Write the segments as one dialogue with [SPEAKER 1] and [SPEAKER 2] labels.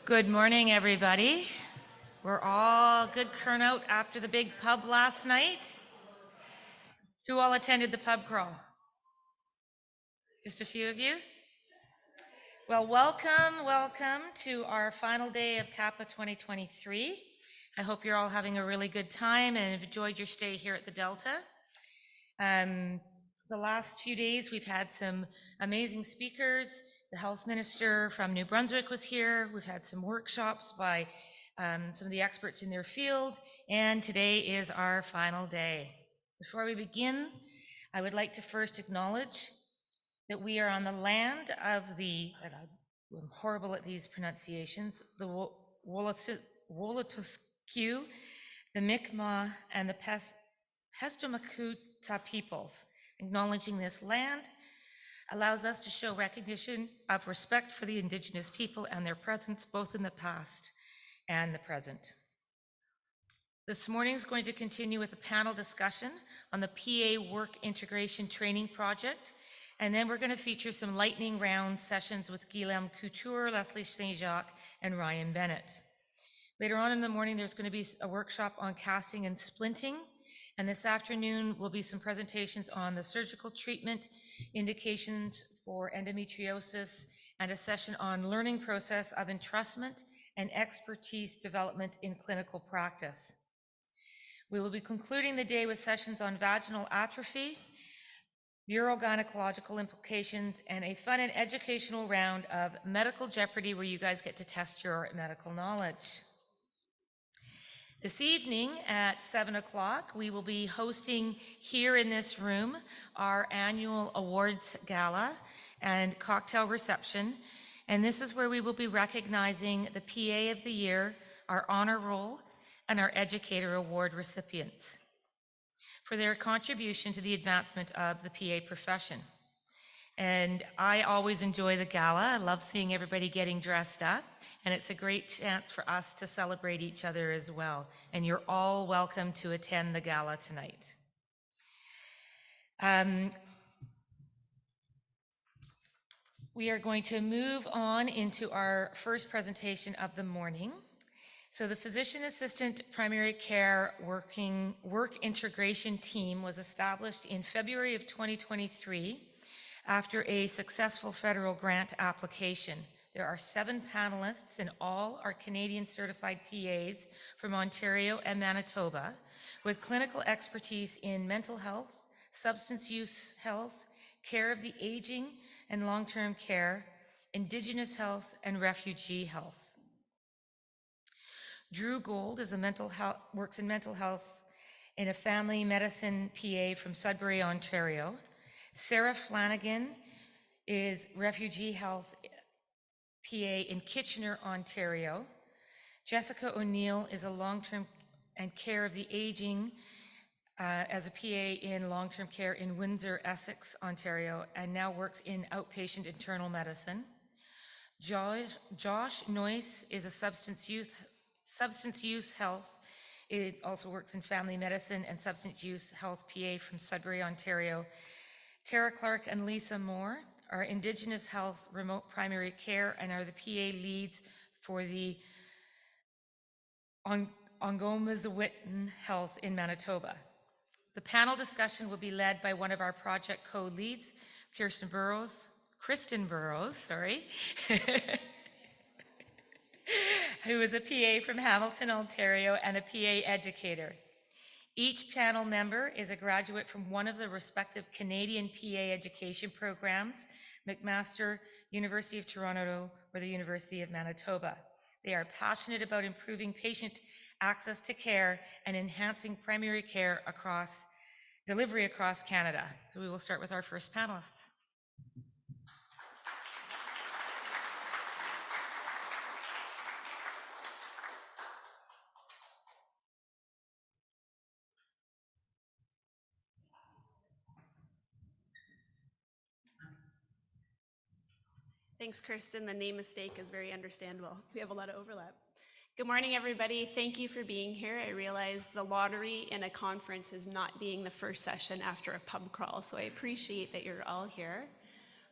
[SPEAKER 1] Good morning, everybody. We're all good turnout after the big pub last night. Who all attended the pub crawl? Just a few of you? Well, welcome to our final day of CAPA 2023. I hope you're all having a really good time and have enjoyed your stay here at the Delta. The last few days we've had some amazing speakers. The health minister from New Brunswick was here. We've had some workshops by some of the experts in their field, and today is our final day. Before we begin, I would like to first acknowledge that we are on the land of I'm horrible at these pronunciations, the Wolatusq, the Mi'kmaq, and the Peshtamakuta peoples. Acknowledging this land allows us to show recognition of respect for the Indigenous people and their presence both in the past and the present. This morning is going to continue with a panel discussion on the PA Work Integration Training Project, and then we're going to feature some lightning round sessions with Guillaume Couture, Leslie St. Jacques, and Ryan Bennett. Later on in the morning, there's going to be a workshop on casting and splinting, and this afternoon will be some presentations on the surgical treatment, indications for endometriosis, and a session on learning process of entrustment and expertise development in clinical practice. We will be concluding the day with sessions on vaginal atrophy, urogynecological implications, and a fun and educational round of medical jeopardy where you guys get to test your medical knowledge. This evening at 7 o'clock, we will be hosting here in this room our annual awards gala and cocktail reception. And this is where we will be recognizing the PA of the Year, our honor roll, and our Educator Award recipients for their contribution to the advancement of the PA profession. And I always enjoy the gala. I love seeing everybody getting dressed up, and it's a great chance for us to celebrate each other as well. And you're all welcome to attend the gala tonight. We are going to move on into our first presentation of the morning. So the Physician Assistant Primary Care Work Integration Team was established in February of 2023 after a successful federal grant application. There are 7 panelists, and all are Canadian certified PAs from Ontario and Manitoba with clinical expertise in mental health, substance use health, care of the aging and long-term care, Indigenous health, and refugee health. Drew Gold is works in mental health in a family medicine PA from Sudbury, Ontario. Sarah Flanagan is refugee health PA in Kitchener, Ontario. Jessica O'Neill is a long-term and care of the aging as a PA in long-term care in Windsor, Essex, Ontario, and now works in outpatient internal medicine. Josh Noyce is a substance use health. It also works in family medicine and substance use health PA from Sudbury, Ontario. Tara Clark and Lisa Moore are Indigenous health remote primary care and are the PA leads for the Ongomazawit'en Health in Manitoba. The panel discussion will be led by one of our project co-leads, Kristen Burrows, who is a PA from Hamilton, Ontario, and a PA educator. Each panel member is a graduate from one of the respective Canadian PA education programs, McMaster, University of Toronto, or the University of Manitoba. They are passionate about improving patient access to care and enhancing primary care delivery across Canada. So we will start with our first panelists.
[SPEAKER 2] Thanks, Kirsten. The name mistake is very understandable. We have a lot of overlap. Good morning, everybody. Thank you for being here. I realize the lottery in a conference is not being the first session after a pub crawl, so I appreciate that you're all here.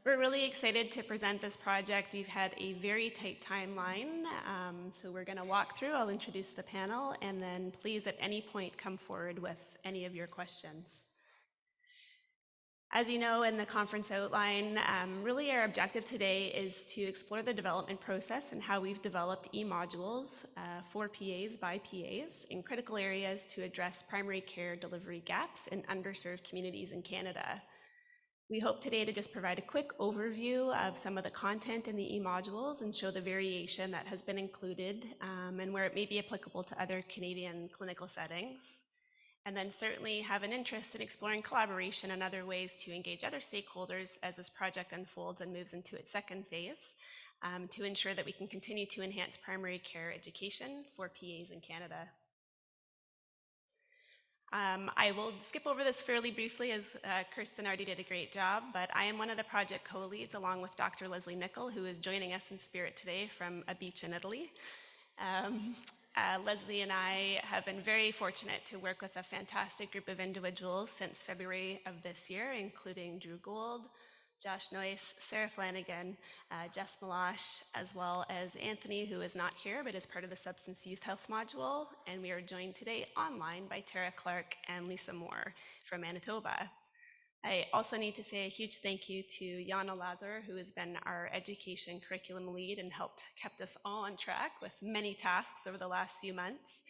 [SPEAKER 2] We're really excited to present this project. We've had a very tight timeline, so we're going to walk through. I'll introduce the panel, and then please at any point come forward with any of your questions. As you know in the conference outline, really our objective today is to explore the development process and how we've developed e-modules for PAs by PAs in critical areas to address primary care delivery gaps in underserved communities in Canada. We hope today to just provide a quick overview of some of the content in the e-modules and show the variation that has been included and where it may be applicable to other Canadian clinical settings. And then certainly have an interest in exploring collaboration and other ways to engage other stakeholders as this project unfolds and moves into its second phase to ensure that we can continue to enhance primary care education for PAs in Canada. I will skip over this fairly briefly as Kirsten already did a great job, but I am one of the project co-leads along with Dr. Leslie Nicol, who is joining us in spirit today from a beach in Italy. Leslie and I have been very fortunate to work with a fantastic group of individuals since February of this year, including Drew Gould, Josh Noyce, Sarah Flanagan, Jess Malash, as well as Anthony, who is not here but is part of the Substance Youth Health module. And we are joined today online by Tara Clark and Lisa Moore from Manitoba. I also need to say a huge thank you to Jana Lazar, who has been our education curriculum lead and kept us all on track with many tasks over the last few months.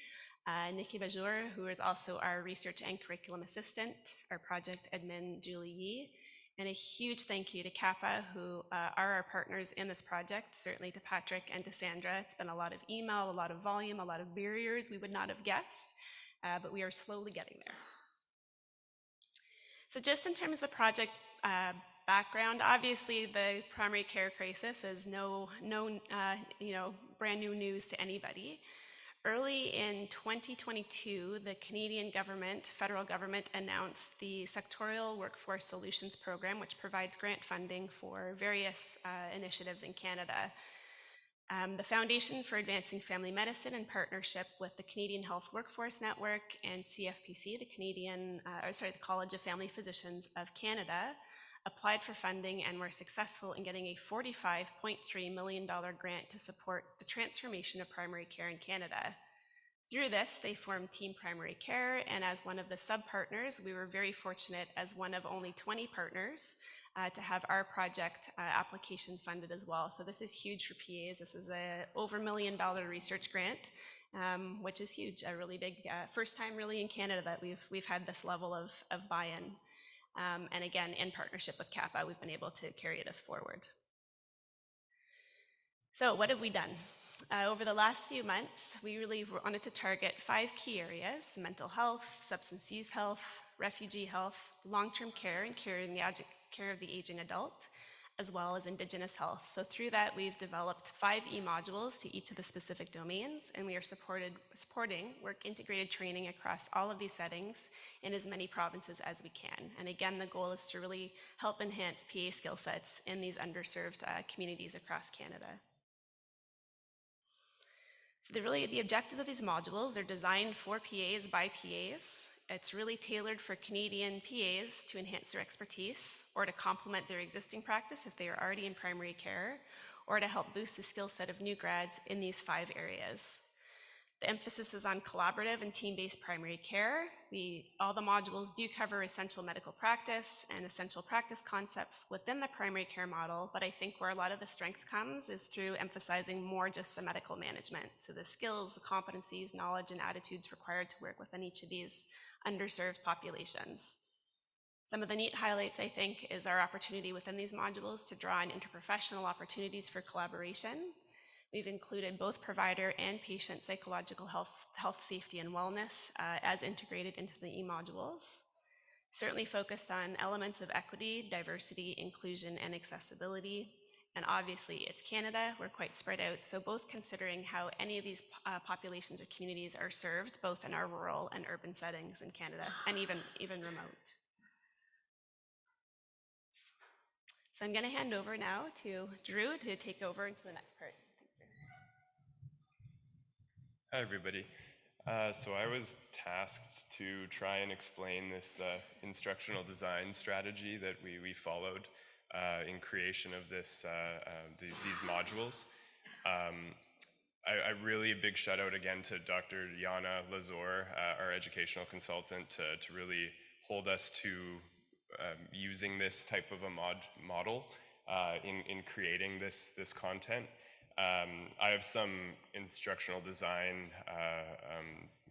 [SPEAKER 2] Nikki Bajour, who is also our research and curriculum assistant, our project admin, Julie Yee, and a huge thank you to CAPA, who are our partners in this project, certainly to Patrick and to Sandra. It's been a lot of email, a lot of volume, a lot of barriers we would not have guessed, but we are slowly getting there. So just in terms of the project background, obviously the primary care crisis is no brand new news to anybody. Early in 2022, the Canadian government, federal government, announced the Sectorial Workforce Solutions Program, which provides grant funding for various initiatives in Canada. The Foundation for Advancing Family Medicine, in partnership with the Canadian Health Workforce Network and CFPC, the College of Family Physicians of Canada, applied for funding and were successful in getting a $45.3 million grant to support the transformation of primary care in Canada. Through this, they formed Team Primary Care, and as one of the sub-partners, we were very fortunate as one of only 20 partners to have our project application funded as well. So this is huge for PAs. This is a over $1 million research grant, which is huge, a really big, first time really in Canada that we've had this level of buy-in. And again, in partnership with CAPA, we've been able to carry this forward. So what have we done? Over the last few months, we really wanted to target 5 key areas: mental health, substance use health, refugee health, long-term care and care of the aging adult, as well as Indigenous health. So through that, we've developed 5 e-modules to each of the specific domains, and we are supporting work-integrated training across all of these settings in as many provinces as we can. And again, the goal is to really help enhance PA skill sets in these underserved communities across Canada. So the objectives of these modules are designed for PAs by PAs. It's really tailored for Canadian PAs to enhance their expertise or to complement their existing practice if they are already in primary care, or to help boost the skill set of new grads in these 5 areas. The emphasis is on collaborative and team-based primary care. All the modules do cover essential medical practice and essential practice concepts within the primary care model, but I think where a lot of the strength comes is through emphasizing more just the medical management. So the skills, the competencies, knowledge, and attitudes required to work within each of these underserved populations. Some of the neat highlights, I think, is our opportunity within these modules to draw on interprofessional opportunities for collaboration. We've included both provider and patient psychological health, safety, and wellness as integrated into the e-modules. Certainly focused on elements of equity, diversity, inclusion, and accessibility. And obviously, it's Canada, we're quite spread out, so both considering how any of these populations or communities are served, both in our rural and urban settings in Canada, and even remote. So I'm going to hand over now to Drew to take over into the next part.
[SPEAKER 3] Hi, everybody. So I was tasked to try and explain this instructional design strategy that we followed in creation of these modules. I really big shout out again to Dr. Yana Lazor, our educational consultant, to really hold us to using this type of a model in creating this content. I have some instructional design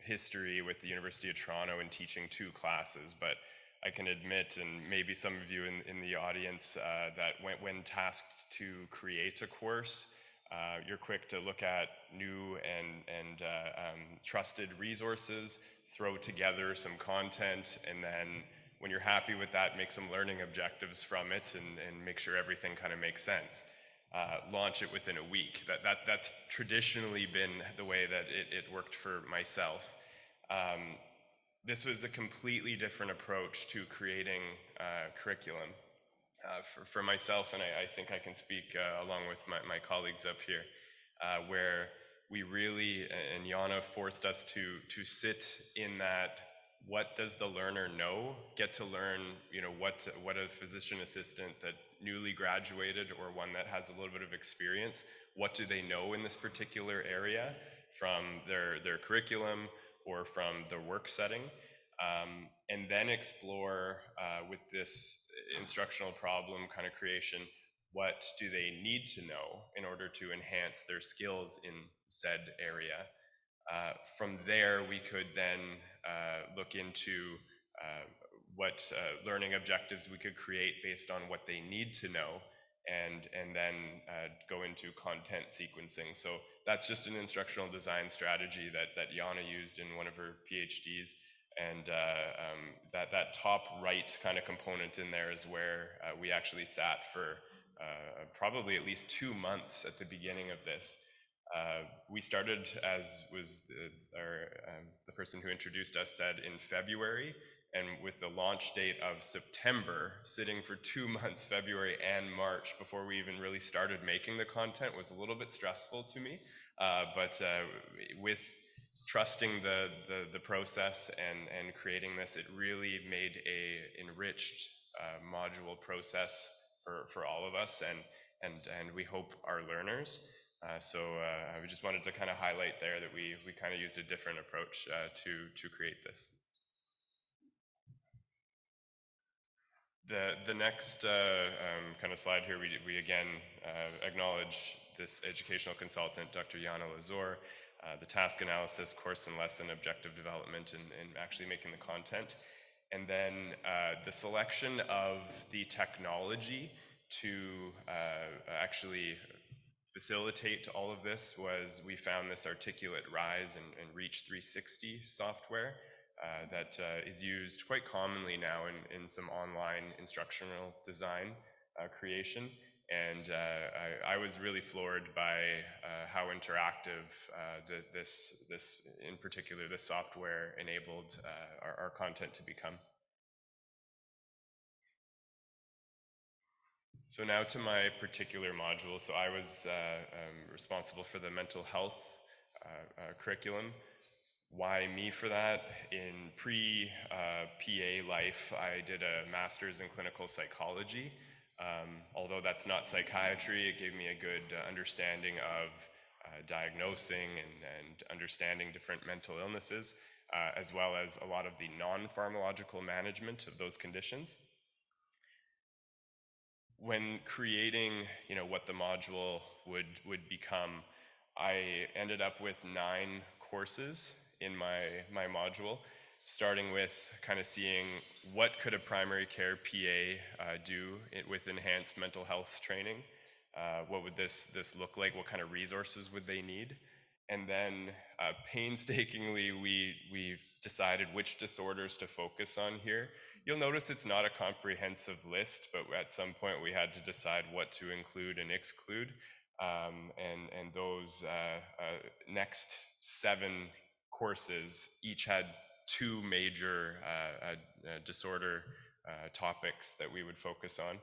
[SPEAKER 3] history with the University of Toronto in teaching 2 classes, but I can admit, and maybe some of you in the audience, that when tasked to create a course, you're quick to look at new and trusted resources, throw together some content, and then when you're happy with that, make some learning objectives from it and make sure everything kind of makes sense. Launch it within a week. That's traditionally been the way that it worked for myself. This was a completely different approach to creating curriculum. For myself, and I think I can speak along with my colleagues up here, where we really, and Yana forced us to sit in that, what does the learner know? Get to learn, what a physician assistant that newly graduated or one that has a little bit of experience, what do they know in this particular area from their curriculum or from their work setting? And then explore with this instructional problem kind of creation, what do they need to know in order to enhance their skills in said area. From there, we could then look into what learning objectives we could create based on what they need to know, and then go into content sequencing. So that's just an instructional design strategy that Yana used in one of her PhDs. And that top right kind of component in there is where we actually sat for probably at least 2 months at the beginning of this. We started, as was the person who introduced us said, in February, and with the launch date of September, sitting for 2 months, February and March, before we even really started making the content was a little bit stressful to me. But with trusting the process and creating this, it really made a enriched module process for all of us, and we hope our learners. So we just wanted to kind of highlight there that we kind of used a different approach to create this. The next kind of slide here, we again acknowledge this educational consultant, Dr. Yana Lazor, the task analysis, course and lesson, objective development, and actually making the content. And then the selection of the technology to actually facilitate all of this was, we found this Articulate Rise and Reach 360 software that is used quite commonly now in some online instructional design creation. And I was really floored by how interactive this in particular, this software enabled our content to become. So now to my particular module. So I was responsible for the mental health curriculum. Why me for that? In pre-PA life, I did a master's in clinical psychology. Although that's not psychiatry, it gave me a good understanding of diagnosing and understanding different mental illnesses, as well as a lot of the non-pharmacological management of those conditions. When creating, what the module would become, I ended up with 9 courses in my module, starting with kind of seeing what could a primary care PA do with enhanced mental health training. What would this look like? What kind of resources would they need? And then painstakingly, we decided which disorders to focus on here. You'll notice it's not a comprehensive list, but at some point we had to decide what to include and exclude. And those next 7 courses each had 2 major disorder topics that we would focus on,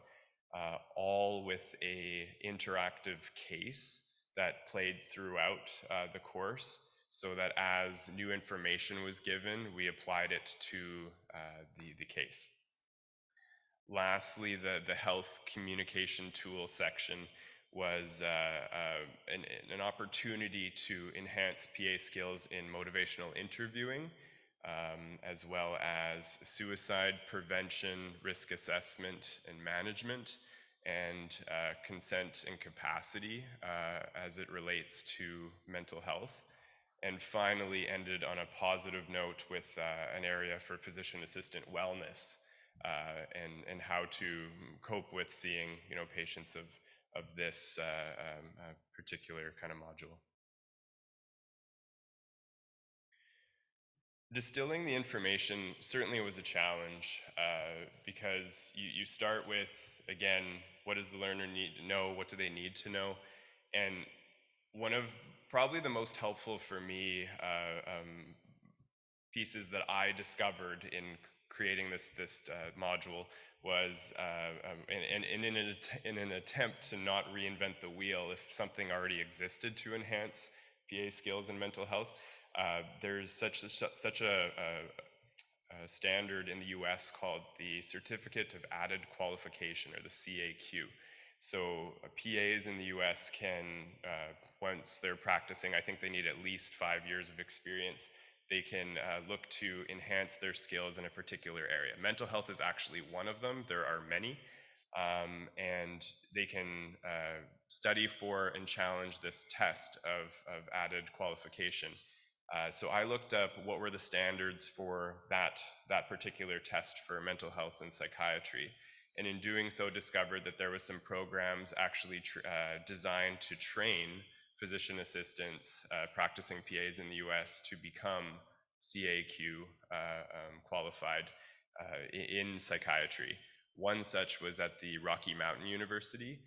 [SPEAKER 3] all with a interactive case that played throughout the course, so that as new information was given, we applied it to the case. Lastly, the health communication tool section was an opportunity to enhance PA skills in motivational interviewing, as well as suicide prevention, risk assessment, and management, and consent and capacity as it relates to mental health. And finally ended on a positive note with an area for physician assistant wellness, and how to cope with seeing patients of this particular kind of module. Distilling the information certainly was a challenge, because you start with, again, what does the learner need to know, what do they need to know, and one of probably the most helpful for me pieces that I discovered in creating this module was, in an attempt to not reinvent the wheel if something already existed to enhance PA skills and mental health. There's such a standard in the US called the Certificate of Added Qualification, or the CAQ. So PAs in the US can, once they're practicing, I think they need at least 5 years of experience, they can look to enhance their skills in a particular area. Mental health is actually one of them. There are many. And they can study for and challenge this test of added qualification. So I looked up what were the standards for that particular test for mental health and psychiatry, and in doing so discovered that there was some programs actually designed to train physician assistants practicing PAs in the US to become CAQ qualified in psychiatry. One such was at the Rocky Mountain University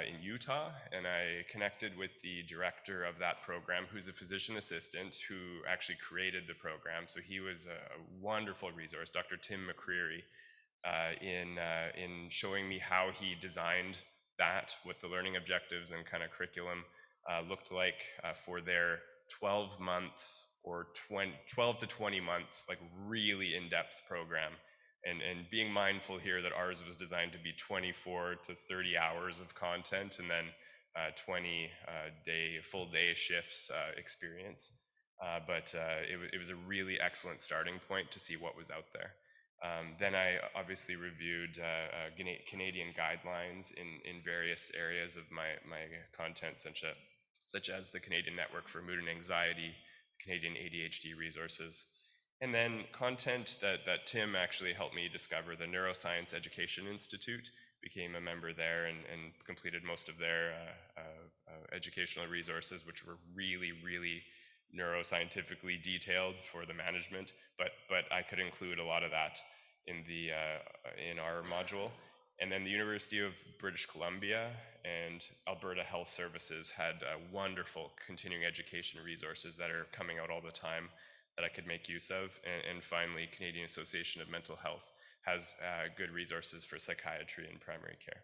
[SPEAKER 3] in Utah, and I connected with the director of that program, who's a physician assistant who actually created the program. So he was a wonderful resource, Dr. Tim McCreary, in showing me how he designed that, what the learning objectives and kind of curriculum looked like for their 12 months or 12 to 20 month, like really in-depth program. And being mindful here that ours was designed to be 24 to 30 hours of content, and then 20 full day shifts experience. But it was a really excellent starting point to see what was out there. Then I obviously reviewed Canadian guidelines in various areas of my content, such as the Canadian Network for Mood and Anxiety, Canadian ADHD resources. And then content that Tim actually helped me discover, the Neuroscience Education Institute, became a member there and completed most of their educational resources, which were really, really neuroscientifically detailed for the management, but I could include a lot of that in our module. And then the University of British Columbia and Alberta Health Services had wonderful continuing education resources that are coming out all the time that I could make use of. And finally, Canadian Association of Mental Health has good resources for psychiatry and primary care.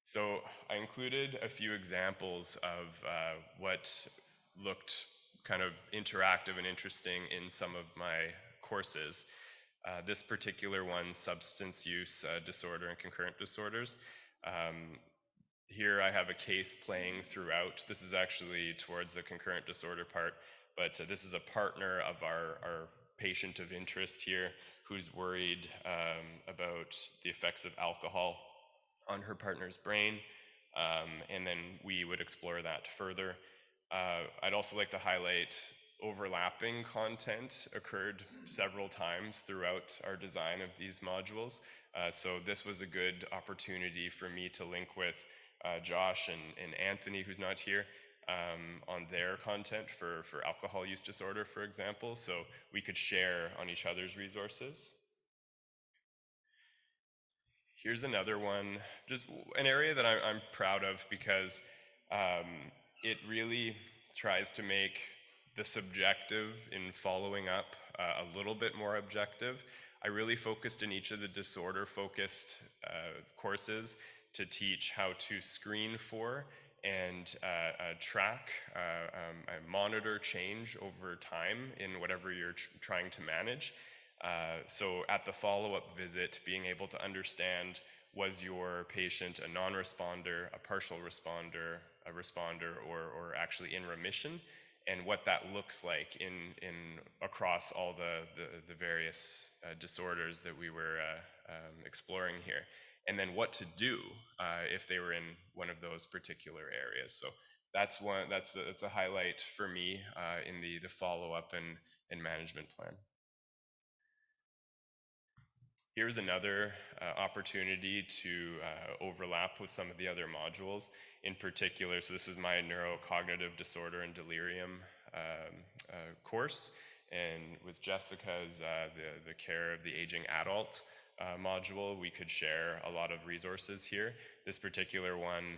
[SPEAKER 3] So I included a few examples of what looked kind of interactive and interesting in some of my courses. This particular one, substance use disorder and concurrent disorders. Here I have a case playing throughout. This is actually towards the concurrent disorder part, but this is a partner of our patient of interest here who's worried about the effects of alcohol on her partner's brain, and then we would explore that further. I'd also like to highlight overlapping content occurred several times throughout our design of these modules. So this was a good opportunity for me to link with Josh and Anthony, who's not here, on their content for alcohol use disorder, for example, so we could share on each other's resources. Here's another one, just an area that I'm proud of because it really tries to make the subjective in following up a little bit more objective. I really focused in each of the disorder-focused courses to teach how to screen for and track, monitor change over time in whatever you're trying to manage. So at the follow-up visit, being able to understand, was your patient a non-responder, a partial responder, a responder, or actually in remission, and what that looks like in across all the various disorders that we were exploring here, and then what to do if they were in one of those particular areas. So that's a highlight for me in the follow-up and management plan. Here's another opportunity to overlap with some of the other modules. In particular, so this is my neurocognitive disorder and delirium course, and with Jessica's the care of the aging adult module, we could share a lot of resources here. This particular one,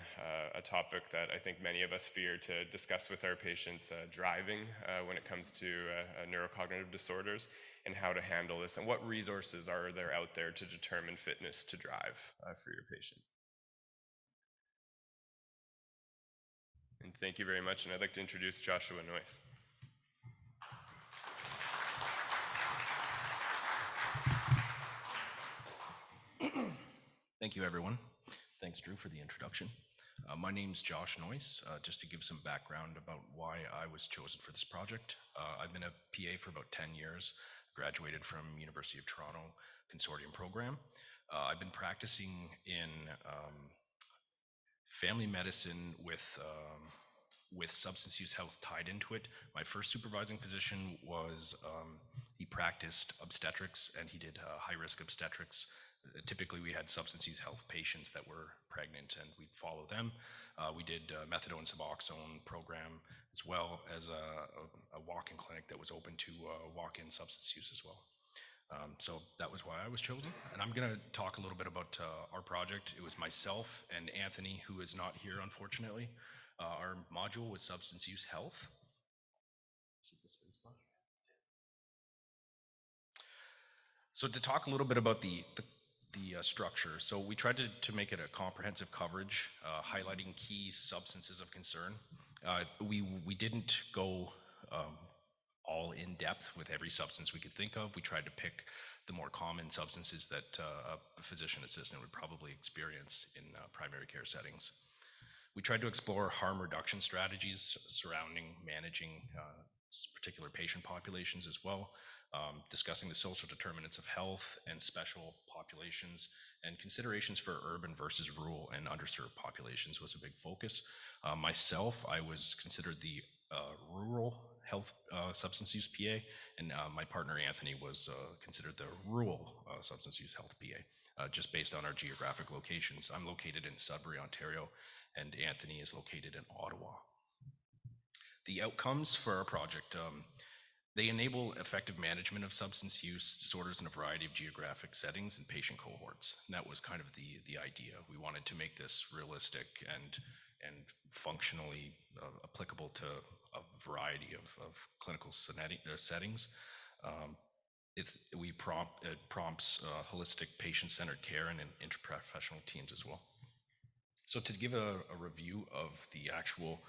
[SPEAKER 3] a topic that I think many of us fear to discuss with our patients, driving when it comes to neurocognitive disorders, and how to handle this, and what resources are there out there to determine fitness to drive for your patient. And thank you very much, and I'd like to introduce Joshua Noyce.
[SPEAKER 4] Thank you, everyone. Thanks, Drew, for the introduction. My name's Josh Noyce. Just to give some background about why I was chosen for this project. I've been a PA for about 10 years, graduated from University of Toronto Consortium program. I've been practicing in family medicine with substance use health tied into it. My first supervising physician was, he practiced obstetrics, and he did high-risk obstetrics. Typically, we had substance use health patients that were pregnant, and we'd follow them. We did methadone Suboxone program, as well as a walk-in clinic that was open to walk-in substance use as well. So that was why I was chosen, and I'm going to talk a little bit about our project. It was myself and Anthony, who is not here, unfortunately. Our module was substance use health. So to talk a little bit about the structure, so we tried to make it a comprehensive coverage, highlighting key substances of concern. We didn't go all in depth with every substance we could think of. We tried to pick the more common substances that a physician assistant would probably experience in primary care settings. We tried to explore harm reduction strategies surrounding managing particular patient populations as well, discussing the social determinants of health and special populations, and considerations for urban versus rural and underserved populations was a big focus. Myself, I was considered the rural health substance use PA, and my partner Anthony was considered the rural substance use health PA, just based on our geographic locations. I'm located in Sudbury, Ontario, and Anthony is located in Ottawa. The outcomes for our project, they enable effective management of substance use disorders in a variety of geographic settings and patient cohorts. And that was kind of the idea. We wanted to make this realistic and functionally applicable to a variety of clinical settings. It prompts holistic patient-centered care and interprofessional teams as well. So to give a review of the actual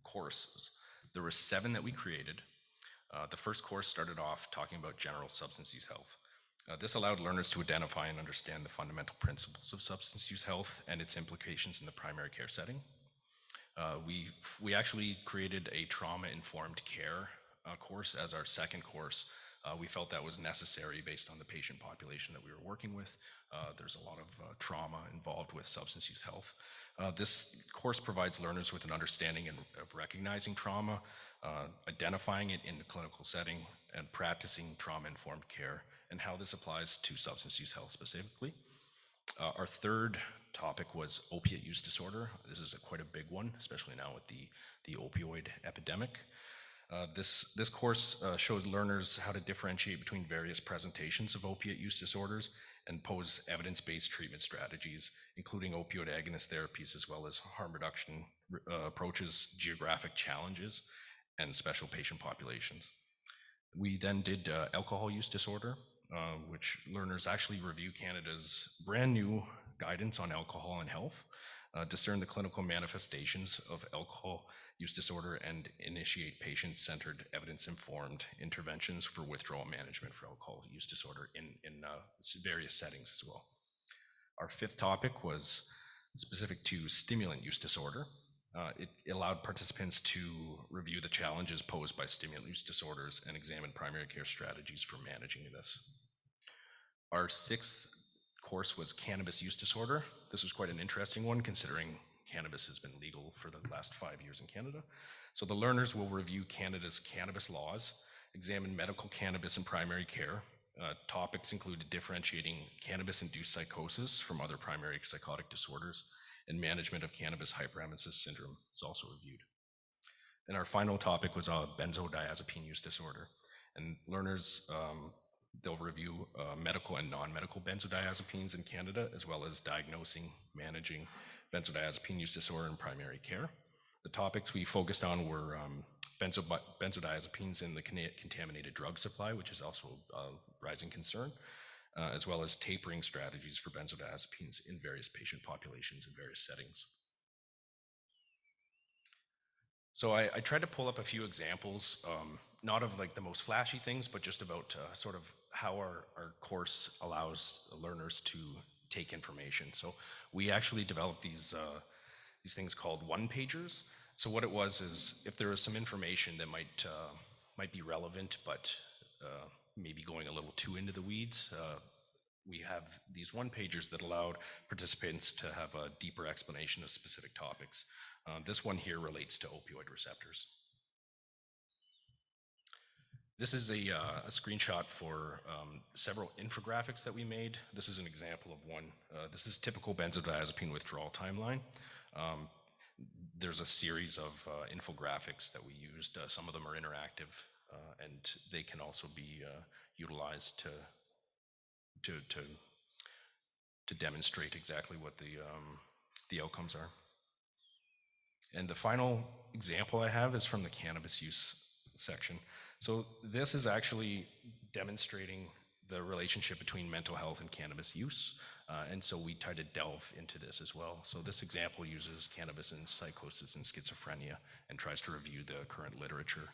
[SPEAKER 4] courses, there were 7 that we created. The first course started off talking about general substance use health. This allowed learners to identify and understand the fundamental principles of substance use health and its implications in the primary care setting. We actually created a trauma-informed care course as our second course. We felt that was necessary based on the patient population that we were working with. There's a lot of trauma involved with substance use health. This course provides learners with an understanding of recognizing trauma, identifying it in the clinical setting, and practicing trauma-informed care, and how this applies to substance use health specifically. Our third topic was opiate use disorder. This is quite a big one, especially now with the opioid epidemic. This course shows learners how to differentiate between various presentations of opiate use disorders and pose evidence-based treatment strategies, including opioid agonist therapies, as well as harm reduction approaches, geographic challenges, and special patient populations. We then did alcohol use disorder, which learners actually review Canada's brand new guidance on alcohol and health. discern the clinical manifestations of alcohol use disorder, and initiate patient-centered, evidence-informed interventions for withdrawal management for alcohol use disorder in various settings as well. Our fifth topic was specific to stimulant use disorder. It allowed participants to review the challenges posed by stimulant use disorders and examine primary care strategies for managing this. Our sixth course was cannabis use disorder. This was quite an interesting one, considering cannabis has been legal for the last 5 years in Canada. So the learners will review Canada's cannabis laws, examine medical cannabis in primary care. Topics included differentiating cannabis-induced psychosis from other primary psychotic disorders, and management of cannabis hyperemesis syndrome is also reviewed. And our final topic was benzodiazepine use disorder. And learners, they'll review medical and non-medical benzodiazepines in Canada, as well as diagnosing, managing benzodiazepine use disorder in primary care. The topics we focused on were benzodiazepines in the contaminated drug supply, which is also a rising concern, as well as tapering strategies for benzodiazepines in various patient populations in various settings. So I tried to pull up a few examples, not of like the most flashy things, but just about sort of how our course allows learners to take information. So we actually developed these things called one-pagers. So what it was is, if there was some information that might be relevant, but maybe going a little too into the weeds, we have these one-pagers that allowed participants to have a deeper explanation of specific topics. This one here relates to opioid receptors. This is a screenshot for several infographics that we made. This is an example of one. This is typical benzodiazepine withdrawal timeline. There's a series of infographics that we used. Some of them are interactive, and they can also be utilized to demonstrate exactly what the outcomes are. And the final example I have is from the cannabis use section. So this is actually demonstrating the relationship between mental health and cannabis use. And so we try to delve into this as well. So this example uses cannabis and psychosis and schizophrenia and tries to review the current literature,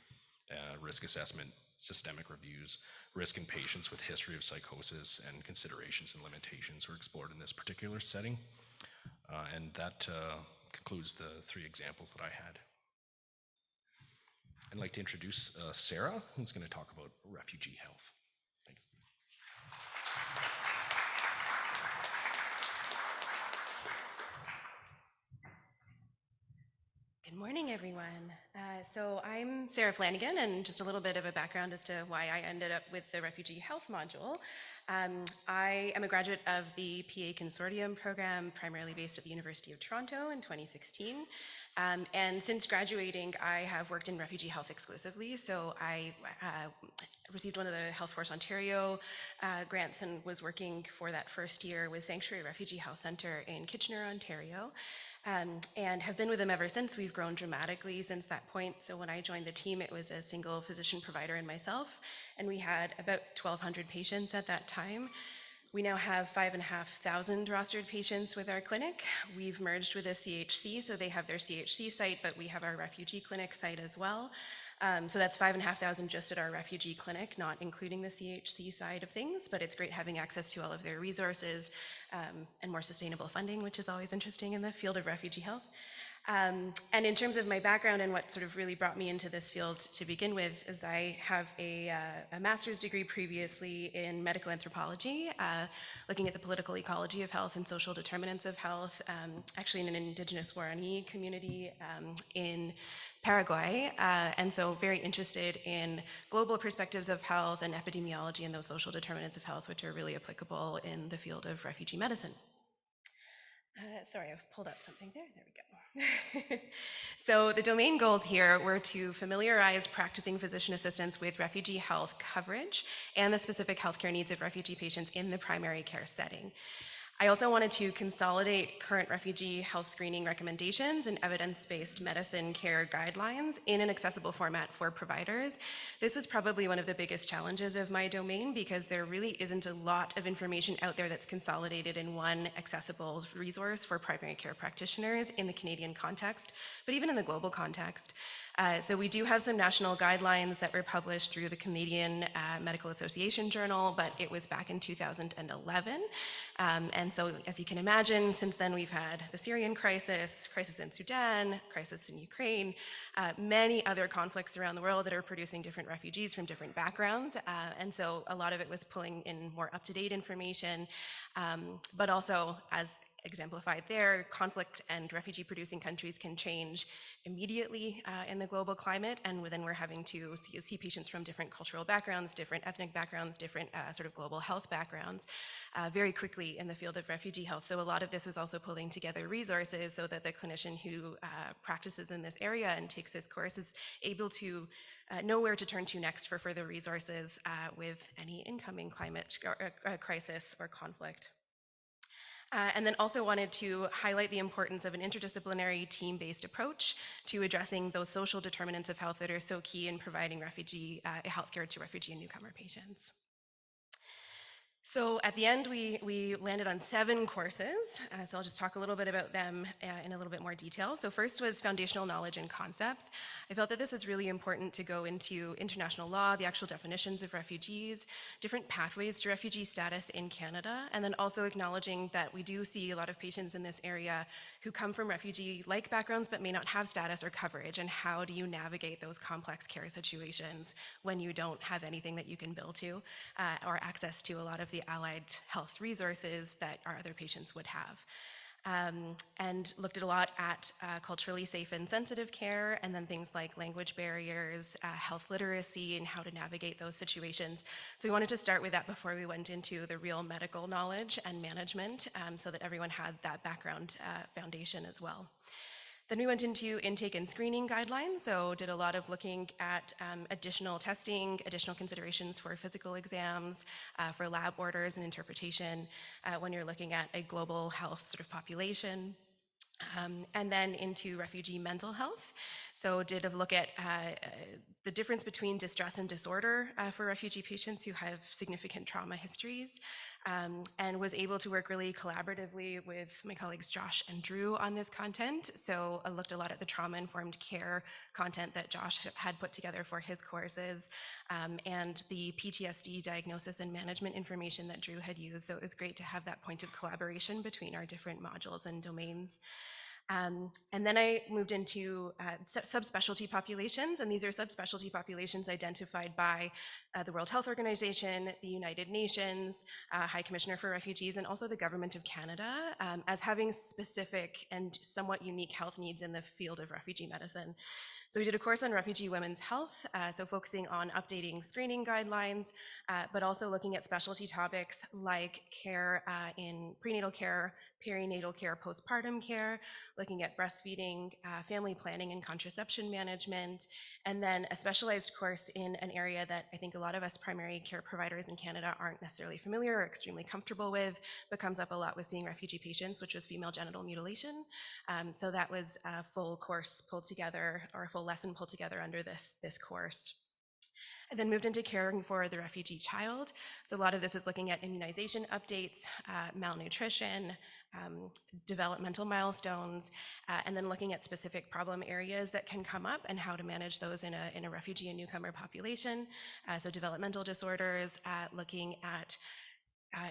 [SPEAKER 4] risk assessment, systemic reviews, risk in patients with history of psychosis, and considerations and limitations were explored in this particular setting. And that concludes the 3 examples that I had. I'd like to introduce Sarah, who's going to talk about refugee health. Thanks.
[SPEAKER 5] Good morning, everyone. So I'm Sarah Flanagan, and just a little bit of a background as to why I ended up with the refugee health module. I am a graduate of the PA Consortium program, primarily based at the University of Toronto in 2016. And since graduating, I have worked in refugee health exclusively. So I received one of the Health Force Ontario grants and was working for that first year with Sanctuary Refugee Health Centre in Kitchener, Ontario. And have been with them ever since. We've grown dramatically since that point. So when I joined the team, it was a single physician provider and myself, and we had about 1,200 patients at that time. We now have 5,500 rostered patients with our clinic. We've merged with a CHC, so they have their CHC site, but we have our refugee clinic site as well. So that's 5,500 just at our refugee clinic, not including the CHC side of things, but it's great having access to all of their resources and more sustainable funding, which is always interesting in the field of refugee health. And in terms of my background and what sort of really brought me into this field to begin with, is I have a master's degree previously in medical anthropology, looking at the political ecology of health and social determinants of health, actually in an Indigenous Guarani community in Paraguay, and so very interested in global perspectives of health and epidemiology and those social determinants of health, which are really applicable in the field of refugee medicine. Sorry, I've pulled up something there. There we go. So the domain goals here were to familiarize practicing physician assistants with refugee health coverage and the specific healthcare needs of refugee patients in the primary care setting. I also wanted to consolidate current refugee health screening recommendations and evidence-based medicine care guidelines in an accessible format for providers. This was probably one of the biggest challenges of my domain because there really isn't a lot of information out there that's consolidated in one accessible resource for primary care practitioners in the Canadian context, but even in the global context. So we do have some national guidelines that were published through the Canadian Medical Association Journal, but it was back in 2011. And so, as you can imagine, since then we've had the Syrian crisis, crisis in Sudan, crisis in Ukraine, many other conflicts around the world that are producing different refugees from different backgrounds. And so a lot of it was pulling in more up-to-date information, but also, as exemplified there, conflict and refugee-producing countries can change immediately in the global climate, and then we're having to see patients from different cultural backgrounds, different ethnic backgrounds, different sort of global health backgrounds very quickly in the field of refugee health. So a lot of this is also pulling together resources so that the clinician who practices in this area and takes this course is able to know where to turn to next for further resources with any incoming climate crisis or conflict. And then also wanted to highlight the importance of an interdisciplinary team-based approach to addressing those social determinants of health that are so key in providing refugee healthcare to refugee and newcomer patients. So at the end, we landed on 7 courses. So I'll just talk a little bit about them in a little bit more detail. So first was foundational knowledge and concepts. I felt that this is really important to go into international law, the actual definitions of refugees, different pathways to refugee status in Canada, and then also acknowledging that we do see a lot of patients in this area who come from refugee-like backgrounds but may not have status or coverage, and how do you navigate those complex care situations when you don't have anything that you can bill to or access to a lot of the allied health resources that our other patients would have. And looked at a lot at culturally safe and sensitive care, and then things like language barriers, health literacy, and how to navigate those situations. So we wanted to start with that before we went into the real medical knowledge and management, so that everyone had that background foundation as well. Then we went into intake and screening guidelines, so did a lot of looking at additional testing, additional considerations for physical exams, for lab orders and interpretation when you're looking at a global health sort of population. And then into refugee mental health. So did a look at the difference between distress and disorder for refugee patients who have significant trauma histories, and was able to work really collaboratively with my colleagues Josh and Drew on this content. So I looked a lot at the trauma-informed care content that Josh had put together for his courses, and the PTSD diagnosis and management information that Drew had used. So it was great to have that point of collaboration between our different modules and domains. And then I moved into subspecialty populations, and these are subspecialty populations identified by the World Health Organization, the United Nations, High Commissioner for Refugees, and also the Government of Canada as having specific and somewhat unique health needs in the field of refugee medicine. So we did a course on refugee women's health, so focusing on updating screening guidelines, but also looking at specialty topics like care in prenatal care, perinatal care, postpartum care, looking at breastfeeding, family planning and contraception management, and then a specialized course in an area that I think a lot of us primary care providers in Canada aren't necessarily familiar or extremely comfortable with, but comes up a lot with seeing refugee patients, which was female genital mutilation. So that was a full course pulled together, or a full lesson pulled together under this course. I then moved into caring for the refugee child. So a lot of this is looking at immunization updates, malnutrition, developmental milestones, and then looking at specific problem areas that can come up and how to manage those in a refugee and newcomer population. So developmental disorders, looking at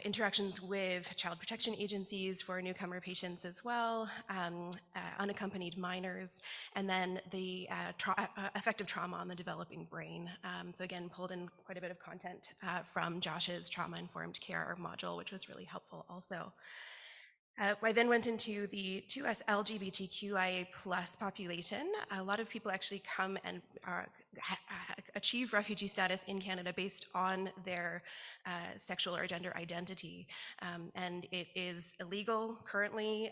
[SPEAKER 5] interactions with child protection agencies for newcomer patients as well, unaccompanied minors, and then the effective trauma on the developing brain. So again, pulled in quite a bit of content from Josh's trauma-informed care module, which was really helpful also. I then went into the 2S LGBTQIA plus population. A lot of people actually come and achieve refugee status in Canada based on their sexual or gender identity. And it is illegal currently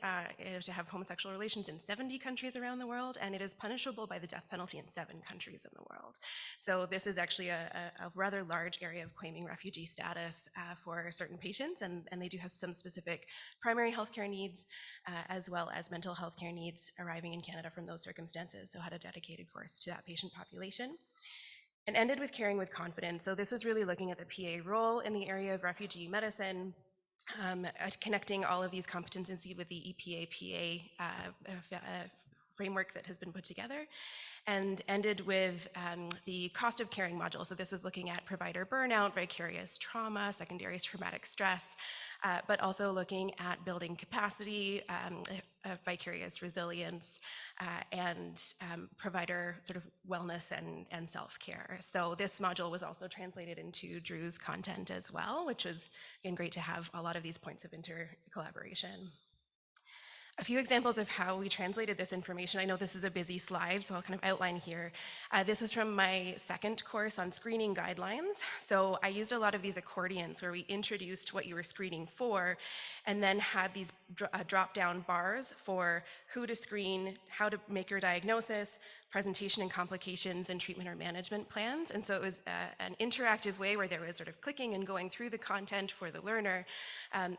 [SPEAKER 5] to have homosexual relations in 70 countries around the world, and it is punishable by the death penalty in 7 countries in the world. So this is actually a rather large area of claiming refugee status for certain patients, and they do have some specific primary healthcare needs, as well as mental health care needs arriving in Canada from those circumstances. So had a dedicated course to that patient population. And ended with caring with confidence. So this was really looking at the PA role in the area of refugee medicine, connecting all of these competencies with the EPA-PA framework that has been put together, and ended with the cost of caring module. So this is looking at provider burnout, vicarious trauma, secondary traumatic stress, but also looking at building capacity, vicarious resilience, and provider sort of wellness and self-care. So this module was also translated into Drew's content as well, which was, again, great to have a lot of these points of collaboration. A few examples of how we translated this information. I know this is a busy slide, so I'll kind of outline here. This was from my second course on screening guidelines. So I used a lot of these accordions where we introduced what you were screening for, and then had these drop-down bars for who to screen, how to make your diagnosis, presentation and complications, and treatment or management plans. And so it was an interactive way where there was sort of clicking and going through the content for the learner,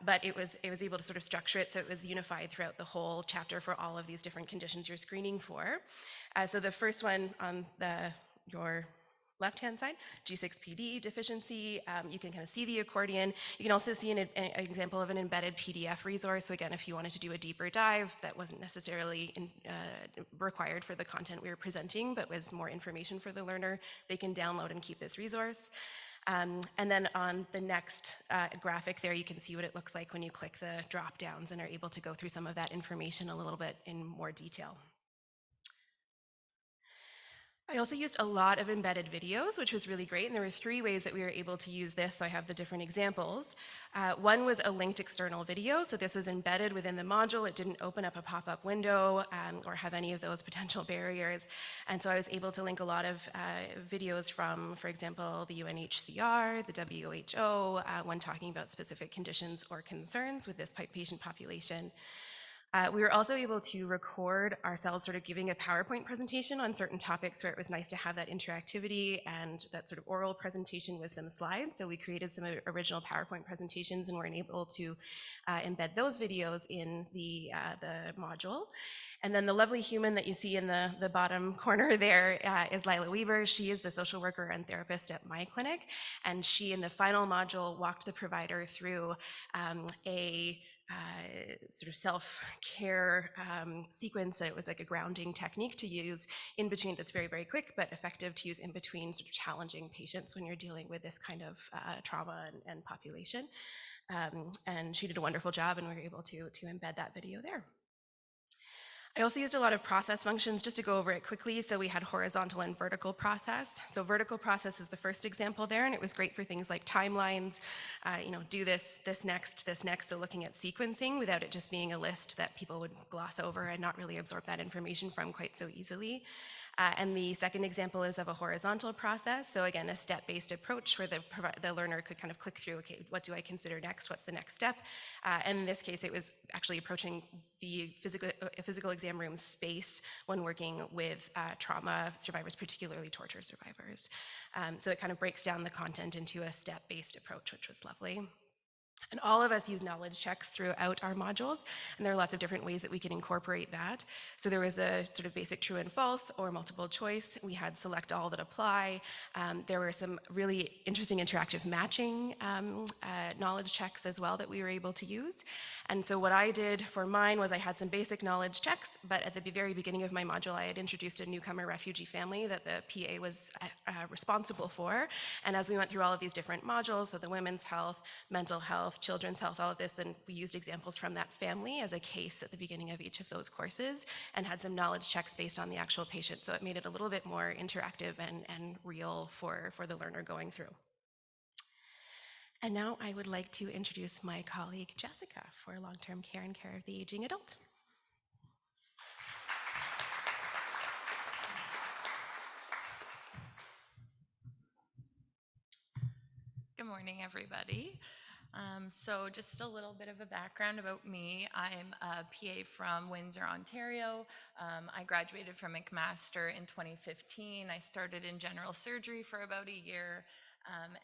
[SPEAKER 5] but it was able to sort of structure it so it was unified throughout the whole chapter for all of these different conditions you're screening for. So the first one on your left-hand side, G6PD deficiency, you can kind of see the accordion. You can also see an example of an embedded PDF resource. So again, if you wanted to do a deeper dive, that wasn't necessarily required for the content we were presenting, but was more information for the learner, they can download and keep this resource. And then on the next graphic there, you can see what it looks like when you click the drop downs and are able to go through some of that information a little bit in more detail. I also used a lot of embedded videos, which was really great, and there were 3 ways that we were able to use this, so I have the different examples. One was a linked external video, so this was embedded within the module. It didn't open up a pop-up window or have any of those potential barriers, and so I was able to link a lot of videos from, for example, the UNHCR, the WHO, when talking about specific conditions or concerns with this patient population. We were also able to record ourselves sort of giving a PowerPoint presentation on certain topics where it was nice to have that interactivity and that sort of oral presentation with some slides. So we created some original PowerPoint presentations and were able to embed those videos in the module. And then the lovely human that you see in the bottom corner there is Lila Weaver. She is the social worker and therapist at my clinic. And she, in the final module, walked the provider through a sort of self-care sequence. It was like a grounding technique to use in between, that's very, very quick, but effective to use in between sort of challenging patients when you're dealing with this kind of trauma and population. And she did a wonderful job, and we were able to embed that video there. I also used a lot of process functions just to go over it quickly. So we had horizontal and vertical process. So vertical process is the first example there, and it was great for things like timelines, do this next. So looking at sequencing without it just being a list that people would gloss over and not really absorb that information from quite so easily. And the second example is of a horizontal process. So again, a step-based approach where the learner could kind of click through, okay, what do I consider next? What's the next step? And in this case, it was actually approaching the physical exam room space when working with trauma survivors, particularly torture survivors. So it kind of breaks down the content into a step-based approach, which was lovely. And all of us use knowledge checks throughout our modules, and there are lots of different ways that we can incorporate that. So there was the sort of basic true and false or multiple choice. We had select all that apply. There were some really interesting interactive matching knowledge checks as well that we were able to use. And so what I did for mine was I had some basic knowledge checks, but at the very beginning of my module, I had introduced a newcomer refugee family that the PA was responsible for. And as we went through all of these different modules, so the women's health, mental health, children's health, all of this, then we used examples from that family as a case at the beginning of each of those courses and had some knowledge checks based on the actual patient. So it made it a little bit more interactive and real for the learner going through. And now I would like to introduce my colleague Jessica for long-term care and care of the aging adult.
[SPEAKER 6] Good morning, everybody. So just a little bit of a background about me. I'm a PA from Windsor, Ontario. I graduated from McMaster in 2015. I started in general surgery for about a year,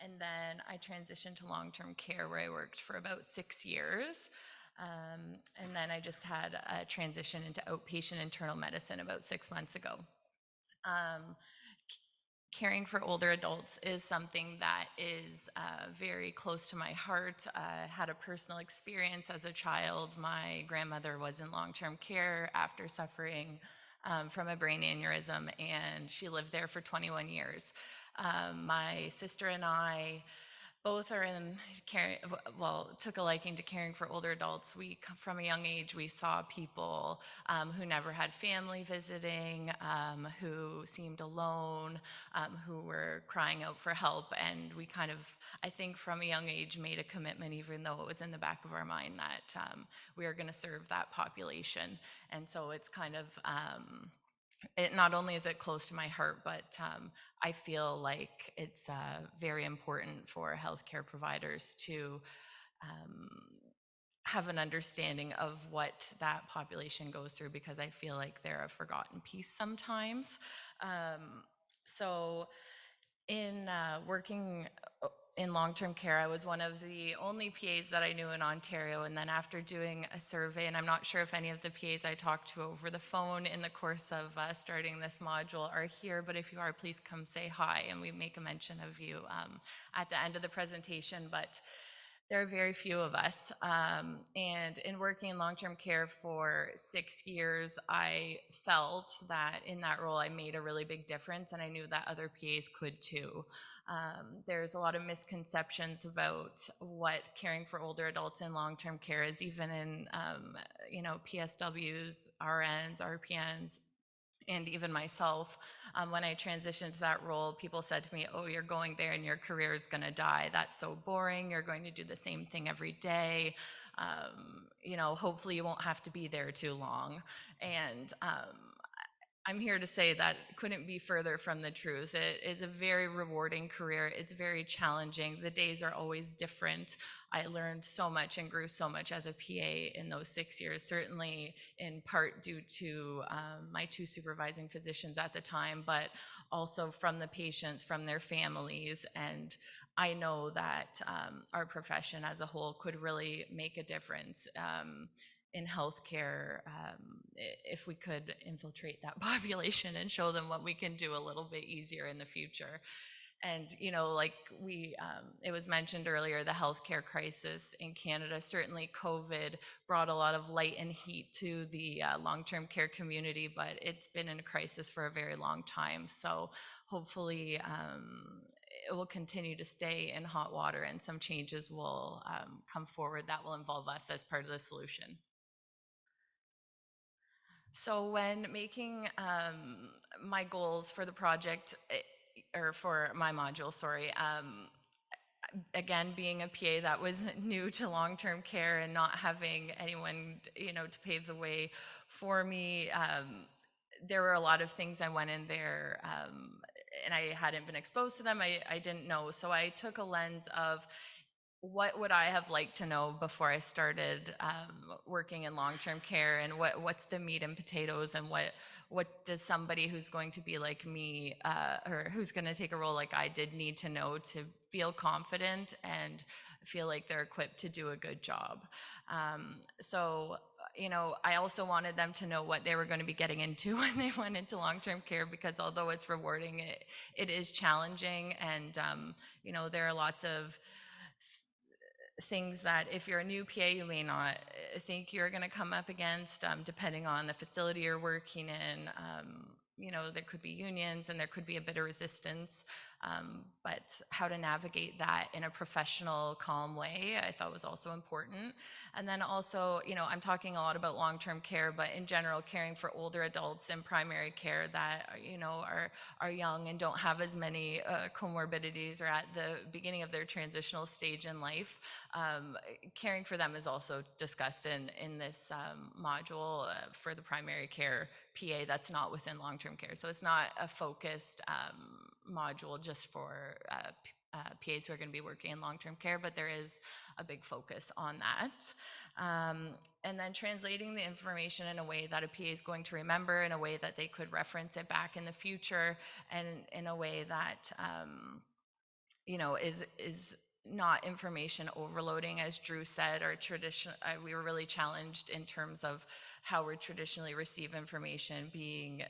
[SPEAKER 6] and then I transitioned to long-term care where I worked for about 6 years. And then I just had a transition into outpatient internal medicine about 6 months ago. Um, Caring for older adults is something that is very close to my heart. I had a personal experience as a child. My grandmother was in long-term care after suffering from a brain aneurysm, and she lived there for 21 years. My sister and I both are in care, well, took a liking to caring for older adults. From a young age, we saw people who never had family visiting, who seemed alone, who were crying out for help. And we kind of, I think from a young age, made a commitment, even though it was in the back of our mind, that we are going to serve that population. And so it's kind of, it not only is it close to my heart, but I feel like it's very important for healthcare providers to um, have an understanding of what that population goes through, because I feel like they're a forgotten piece sometimes. So in working in long-term care, I was one of the only PAs that I knew in Ontario. And then after doing a survey, and I'm not sure if any of the PAs I talked to over the phone in the course of starting this module are here, but if you are, please come say hi, and we make a mention of you at the end of the presentation. But there are very few of us. And in working in long-term care for 6 years, I felt that in that role, I made a really big difference, and I knew that other PAs could too. There's a lot of misconceptions about what caring for older adults in long-term care is, even in, PSWs, RNs, RPNs, and even myself. When I transitioned to that role, people said to me, "Oh, you're going there and your career is going to die. That's so boring. You're going to do the same thing every day. Hopefully you won't have to be there too long." And I'm here to say that couldn't be further from the truth. It is a very rewarding career. It's very challenging. The days are always different. I learned so much and grew so much as a PA in those 6 years, certainly in part due to my 2 supervising physicians at the time, but also from the patients, from their families. And I know that our profession as a whole could really make a difference in healthcare if we could infiltrate that population and show them what we can do a little bit easier in the future. And like it was mentioned earlier, the healthcare crisis in Canada, certainly COVID brought a lot of light and heat to the long-term care community, but it's been in a crisis for a very long time. So hopefully it will continue to stay in hot water, and some changes will come forward that will involve us as part of the solution. So when making my goals for the project, or for my module, sorry, again, being a PA that was new to long-term care and not having anyone, to pave the way for me, there were a lot of things I went in there and I hadn't been exposed to them. I didn't know. So I took a lens of, what would I have liked to know before I started working in long-term care, and what's the meat and potatoes, and what does somebody who's going to be like me or who's going to take a role like I did need to know to feel confident and feel like they're equipped to do a good job. So I also wanted them to know what they were going to be getting into when they went into long-term care, because although it's rewarding, it is challenging, and there are lots of things that if you're a new PA, you may not think you're going to come up against, depending on the facility you're working in. There could be unions and there could be a bit of resistance. But how to navigate that in a professional, calm way, I thought was also important. And then also, I'm talking a lot about long-term care, but in general, caring for older adults in primary care that, are young and don't have as many comorbidities or at the beginning of their transitional stage in life. Caring for them is also discussed in this module for the primary care PA that's not within long-term care. So it's not a focused module just for PAs who are going to be working in long-term care, but there is a big focus on that. And then translating the information in a way that a PA is going to remember, in a way that they could reference it back in the future, and in a way that is not information overloading, as Drew said. Our tradition, we were really challenged in terms of how we traditionally receive information, being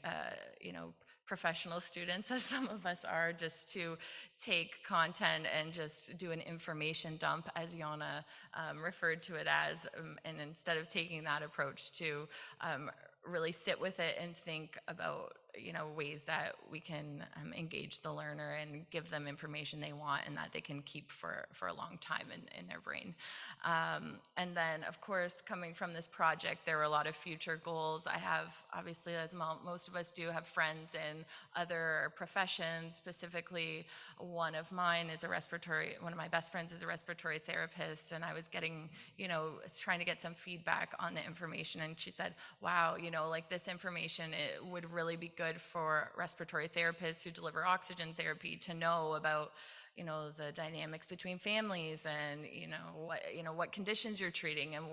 [SPEAKER 6] professional students, as some of us are, just to take content and just do an information dump, as Jana referred to it as, and instead of taking that approach to really sit with it and think about ways that we can engage the learner and give them information they want and that they can keep for a long time in their brain. And then, of course, coming from this project, there were a lot of future goals. I have, obviously, as most of us do, have friends in other professions. Specifically, one of my best friends is a respiratory therapist, and I was trying to get some feedback on the information, and she said, wow, like this information, it would really be good for respiratory therapists who deliver oxygen therapy to know about the dynamics between families, and what conditions you're treating, and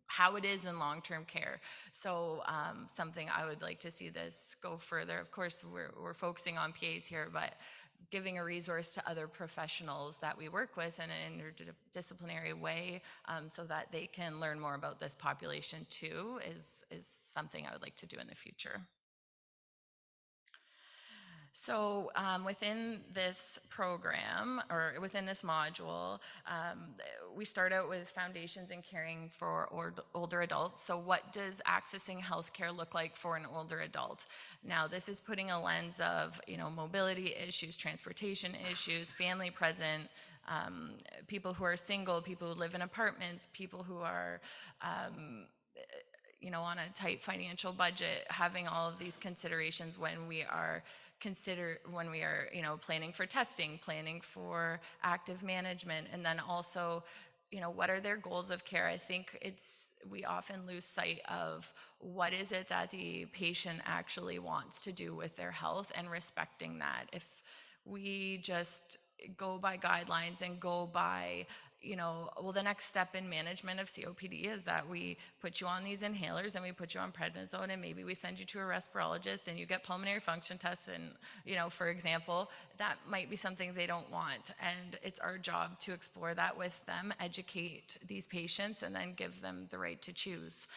[SPEAKER 6] how it is in long-term care. So something I would like to see this go further. Of course, we're focusing on PAs here, but giving a resource to other professionals that we work with in an interdisciplinary way, so that they can learn more about this population too, is something I would like to do in the future. So within this program, or within this module, we start out with foundations in caring for older adults. So what does accessing healthcare look like for an older adult? Now, this is putting a lens of mobility issues, transportation issues, family present, people who are single, people who live in apartments, people who are on a tight financial budget, having all of these considerations when we are planning for testing, planning for active management, and then also what are their goals of care. I think we often lose sight of what is it that the patient actually wants to do with their health, and respecting that. If we just go by guidelines and go by the next step in management of COPD is that we put you on these inhalers and we put you on prednisone, and maybe we send you to a respirologist and you get pulmonary function tests, and for example, that might be something they don't want, and it's our job to explore that with them, educate these patients, and then give them the right to choose.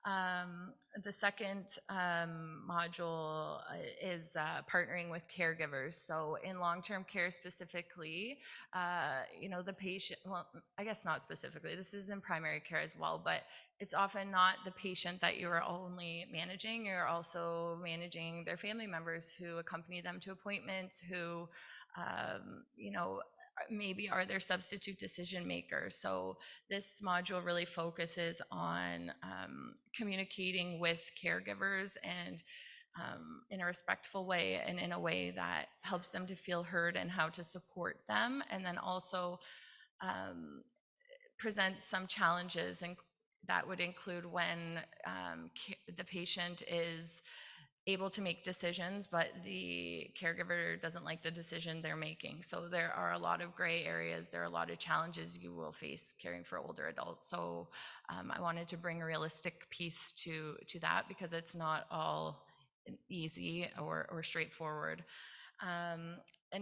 [SPEAKER 6] The second module is partnering with caregivers. So in long-term care specifically, the patient, well, I guess not specifically, this is in primary care as well, but it's often not the patient that you are only managing. You're also managing their family members who accompany them to appointments, who, maybe are their substitute decision makers. So this module really focuses on communicating with caregivers, and in a respectful way, and in a way that helps them to feel heard, and how to support them, and then also present some challenges, and that would include when the patient is able to make decisions, but the caregiver doesn't like the decision they're making. So there are a lot of gray areas. There are a lot of challenges you will face caring for older adults. So I wanted to bring a realistic piece to that, because it's not all easy or straightforward. A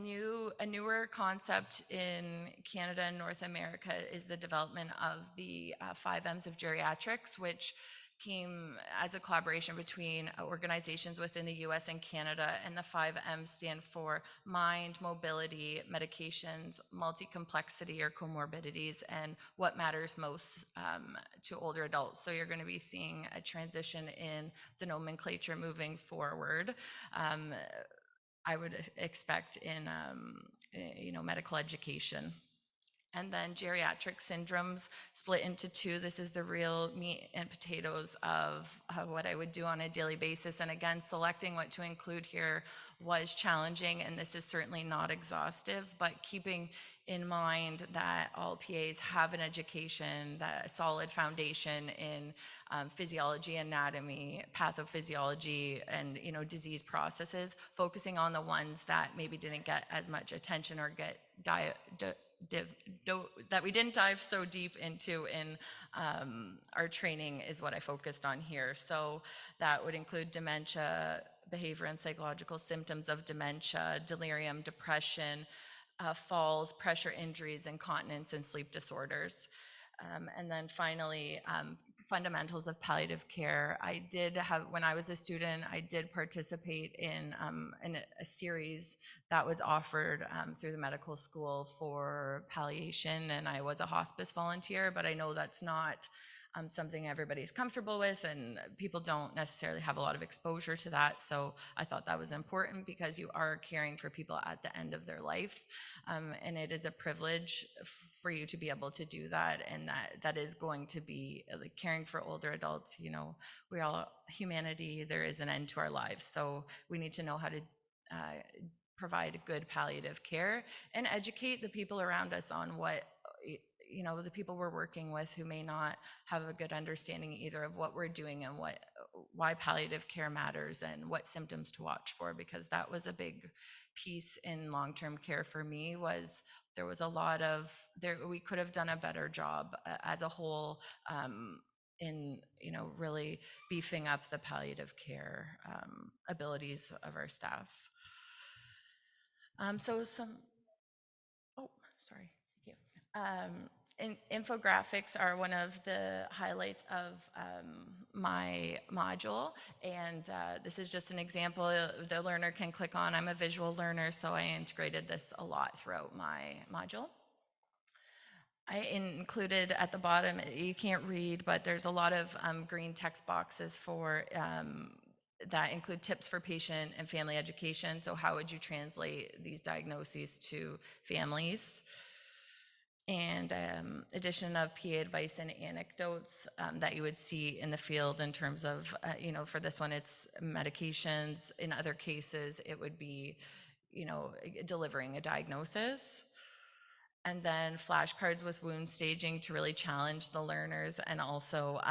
[SPEAKER 6] newer concept in Canada and North America is the development of the 5 M's of geriatrics, which came as a collaboration between organizations within the US and Canada. And the 5 M's stand for mind, mobility, medications, multi-complexity or comorbidities, and what matters most to older adults. So you're going to be seeing a transition in the nomenclature moving forward. I would expect in, medical education. And then geriatric syndromes split into two. This is the real meat and potatoes of what I would do on a daily basis. And again, selecting what to include here was challenging, and this is certainly not exhaustive, but keeping in mind that all PAs have an education, that a solid foundation in physiology, anatomy, pathophysiology, and disease processes, focusing on the ones that maybe didn't get as much attention or get that we didn't dive so deep into in our training is what I focused on here. So that would include dementia, behavior and psychological symptoms of dementia, delirium, depression, falls, pressure injuries, incontinence, and sleep disorders. And then finally, fundamentals of palliative care. I did have, when I was a student, I did participate in a series that was offered through the medical school for palliation, and I was a hospice volunteer, but I know that's not something everybody's comfortable with, and people don't necessarily have a lot of exposure to that. So I thought that was important because you are caring for people at the end of their life, and it is a privilege for you to be able to do that. And that is going to be like caring for older adults. We all humanity. There is an end to our lives, so we need to know how to provide good palliative care and educate the people around us on what the people we're working with who may not have a good understanding either of what we're doing and why palliative care matters and what symptoms to watch for, because that was a big piece in long-term care for me. Was there was a lot of we could have done a better job as a whole in really beefing up the palliative care abilities of our staff. So some sorry. Thank you. Infographics are one of the highlights of my module, and this is just an example the learner can click on. I'm a visual learner, so I integrated this a lot throughout my module. I included at the bottom, you can't read, but there's a lot of green text boxes for that include tips for patient and family education. So how would you translate these diagnoses to families? And addition of PA advice and anecdotes that you would see in the field in terms of, for this one, it's medications. In other cases, it would be, delivering a diagnosis. And then flashcards with wound staging to really challenge the learners and also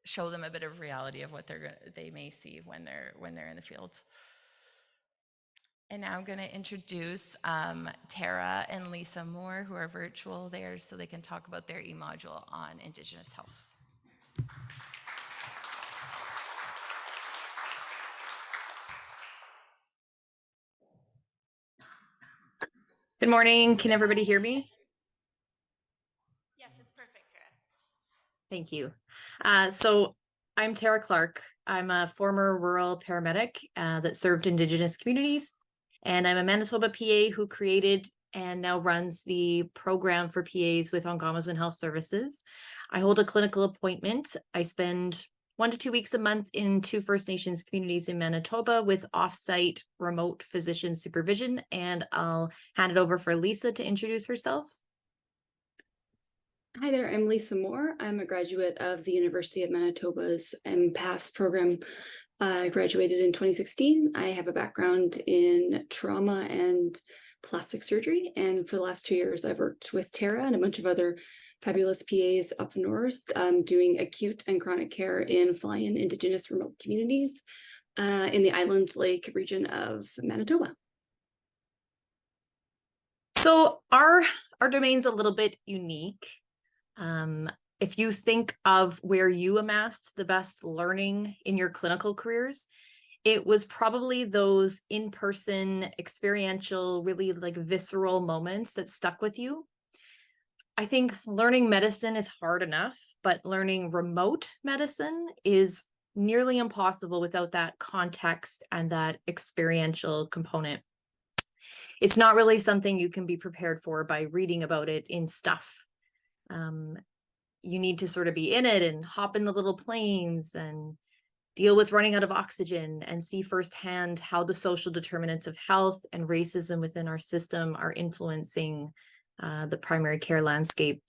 [SPEAKER 6] show them a bit of reality of what they may see when they're in the field. And now I'm going to introduce Tara and Lisa Moore, who are virtual there, so they can talk about their e-module on Indigenous health.
[SPEAKER 7] Good morning. Can everybody hear me?
[SPEAKER 2] Yes, it's perfect, Tara.
[SPEAKER 7] Thank you. So I'm Tara Clark. I'm a former rural paramedic that served Indigenous communities, and I'm a Manitoba PA who created and now runs the program for PAs with Ongomaswin Health Services. I hold a clinical appointment. I spend 1 to 2 weeks a month in 2 First Nations communities in Manitoba with offsite remote physician supervision, and I'll hand it over for Lisa to introduce herself.
[SPEAKER 8] Hi there, I'm Lisa Moore. I'm a graduate of the University of Manitoba's MPAS program. I graduated in 2016. I have a background in trauma and plastic surgery, and for the last 2 years, I've worked with Tara and a bunch of other fabulous PAs up north, doing acute and chronic care in fly-in Indigenous remote communities in the Island Lake region of Manitoba.
[SPEAKER 7] So our domain's a little bit unique. If you think of where you amassed the best learning in your clinical careers, it was probably those in-person, experiential, really like visceral moments that stuck with you. I think learning medicine is hard enough, but learning remote medicine is nearly impossible without that context and that experiential component. It's not really something you can be prepared for by reading about it in stuff. You need to sort of be in it and hop in the little planes and deal with running out of oxygen, and see firsthand how the social determinants of health and racism within our system are influencing the primary care landscape.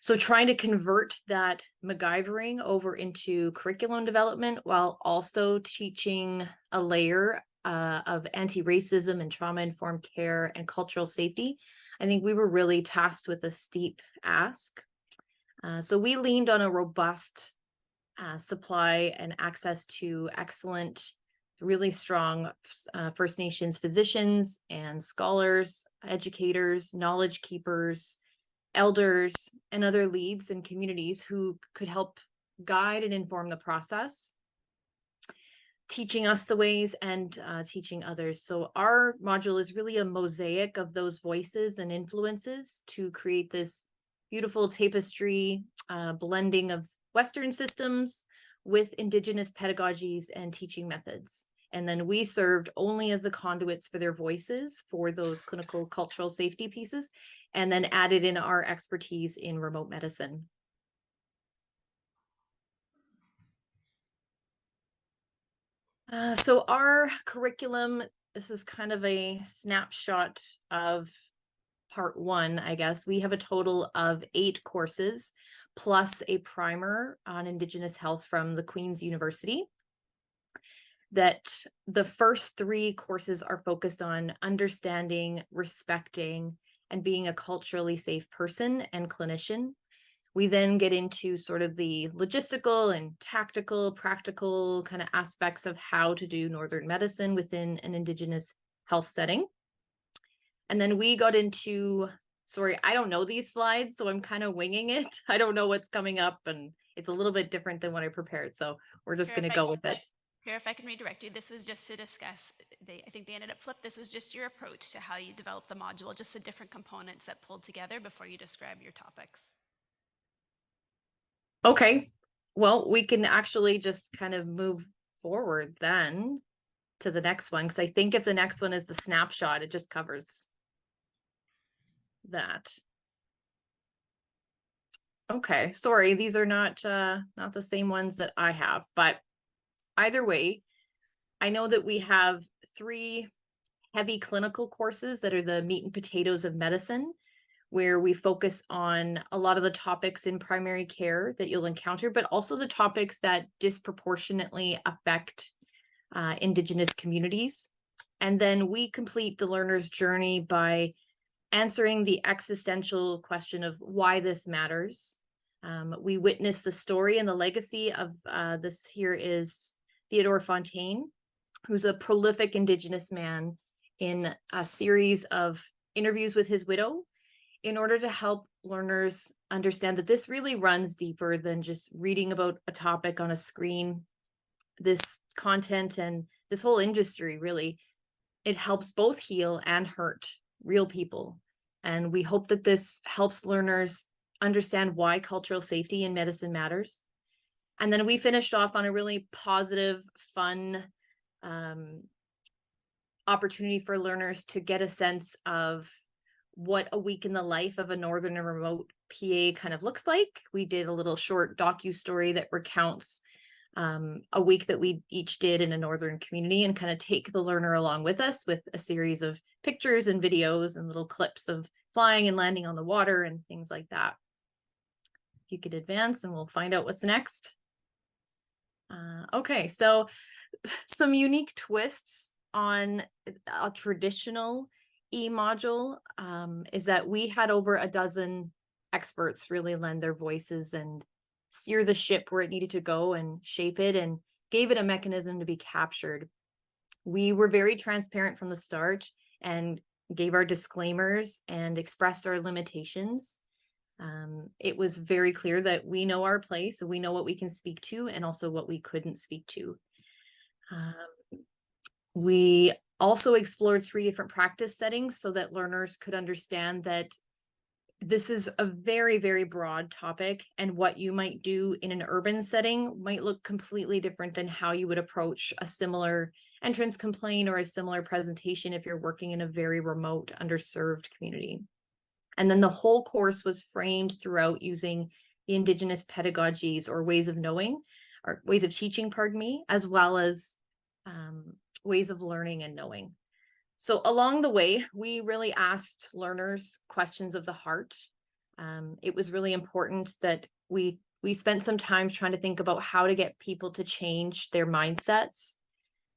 [SPEAKER 7] So trying to convert that MacGyvering over into curriculum development while also teaching a layer of anti-racism and trauma-informed care and cultural safety, I think we were really tasked with a steep ask. So we leaned on a robust supply and access to excellent, really strong First Nations physicians and scholars, educators, knowledge keepers, elders, and other leads in communities who could help guide and inform the process, teaching us the ways and teaching others. So our module is really a mosaic of those voices and influences to create this beautiful tapestry blending of Western systems with Indigenous pedagogies and teaching methods. And then we served only as the conduits for their voices for those clinical cultural safety pieces, and then added in our expertise in remote medicine. So our curriculum, this is kind of a snapshot of part one, I guess. We have a total of 8 courses, plus a primer on Indigenous health from the Queen's University. That the first 3 courses are focused on understanding, respecting, and being a culturally safe person and clinician. We then get into sort of the logistical and tactical, practical kind of aspects of how to do Northern medicine within an Indigenous health setting. And then we got into, sorry, I don't know these slides, so I'm kind of winging it. I don't know what's coming up, and it's a little bit different than what I prepared. So we're just going to go with it.
[SPEAKER 2] Sarah, if I can redirect you, this was just to discuss, I think they ended up flipped. This was just your approach to how you develop the module, just the different components that pulled together before you describe your topics.
[SPEAKER 7] Okay, well, we can actually just kind of move forward then to the next one, because I think if the next one is the snapshot, it just covers that. Okay, sorry, these are not the same ones that I have, but either way, I know that we have 3 heavy clinical courses that are the meat and potatoes of medicine, where we focus on a lot of the topics in primary care that you'll encounter, but also the topics that disproportionately affect Indigenous communities. And then we complete the learner's journey by answering the existential question of why this matters. We witness the story and the legacy of this here is Theodore Fontaine, who's a prolific Indigenous man, in a series of interviews with his widow, in order to help learners understand that this really runs deeper than just reading about a topic on a screen. This content and this whole industry, really, it helps both heal and hurt real people. And we hope that this helps learners understand why cultural safety in medicine matters. And then we finished off on a really positive, fun opportunity for learners to get a sense of what a week in the life of a Northern and remote PA kind of looks like. We did a little short docu-story that recounts a week that we each did in a Northern community, and kind of take the learner along with us with a series of pictures and videos and little clips of flying and landing on the water and things like that. If you could advance and we'll find out what's next. Okay, so some unique twists on a traditional e-module is that we had over a dozen experts really lend their voices and steer the ship where it needed to go and shape it, and gave it a mechanism to be captured. We were very transparent from the start and gave our disclaimers and expressed our limitations. It was very clear that we know our place, and we know what we can speak to and also what we couldn't speak to. We also explored 3 different practice settings so that learners could understand that this is a very, very broad topic, and what you might do in an urban setting might look completely different than how you would approach a similar entrance complaint or a similar presentation if you're working in a very remote, underserved community. And then the whole course was framed throughout using the Indigenous pedagogies or ways of knowing or ways of teaching, pardon me, as well as ways of learning and knowing. So along the way, we really asked learners questions of the heart. It was really important that we spent some time trying to think about how to get people to change their mindsets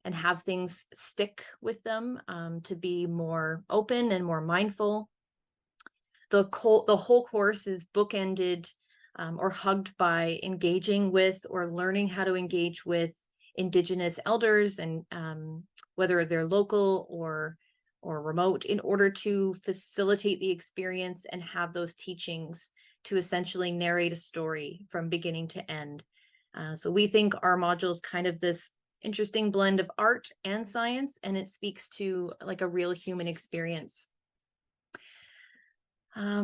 [SPEAKER 7] and have things stick with them, to be more open and more mindful. The whole course is bookended or hugged by engaging with or learning how to engage with Indigenous elders, and whether they're local or remote, in order to facilitate the experience and have those teachings to essentially narrate a story from beginning to end. So we think our module is kind of this interesting blend of art and science, and it speaks to like a real human experience.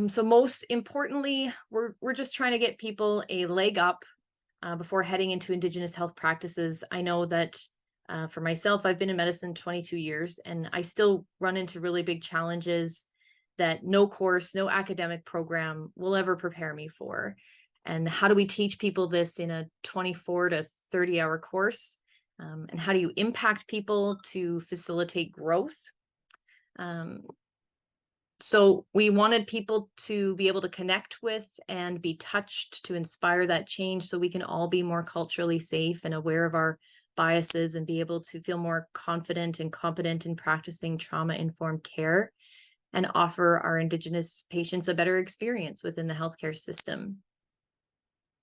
[SPEAKER 7] So most importantly, we're just trying to get people a leg up before heading into Indigenous health practices. I know that for myself, I've been in medicine 22 years, and I still run into really big challenges that no course, no academic program will ever prepare me for. And how do we teach people this in a 24 to 30-hour course? And how do you impact people to facilitate growth? So we wanted people to be able to connect with and be touched to inspire that change, so we can all be more culturally safe and aware of our biases and be able to feel more confident and competent in practicing trauma-informed care and offer our Indigenous patients a better experience within the healthcare system.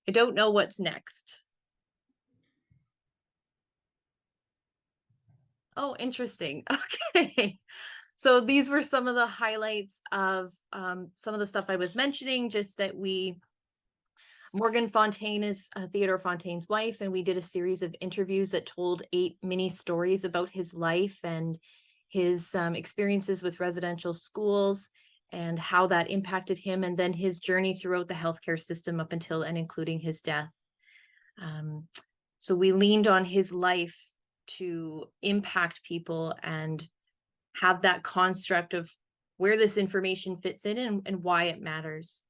[SPEAKER 7] I don't know what's next. Oh, interesting. Okay. So these were some of the highlights of some of the stuff I was mentioning, just that Morgan Fontaine is Theodore Fontaine's wife, and we did a series of interviews that told 8 mini stories about his life and his experiences with residential schools and how that impacted him, and then his journey throughout the healthcare system up until and including his death. So we leaned on his life to impact people and have that construct of where this information fits in and why it matters.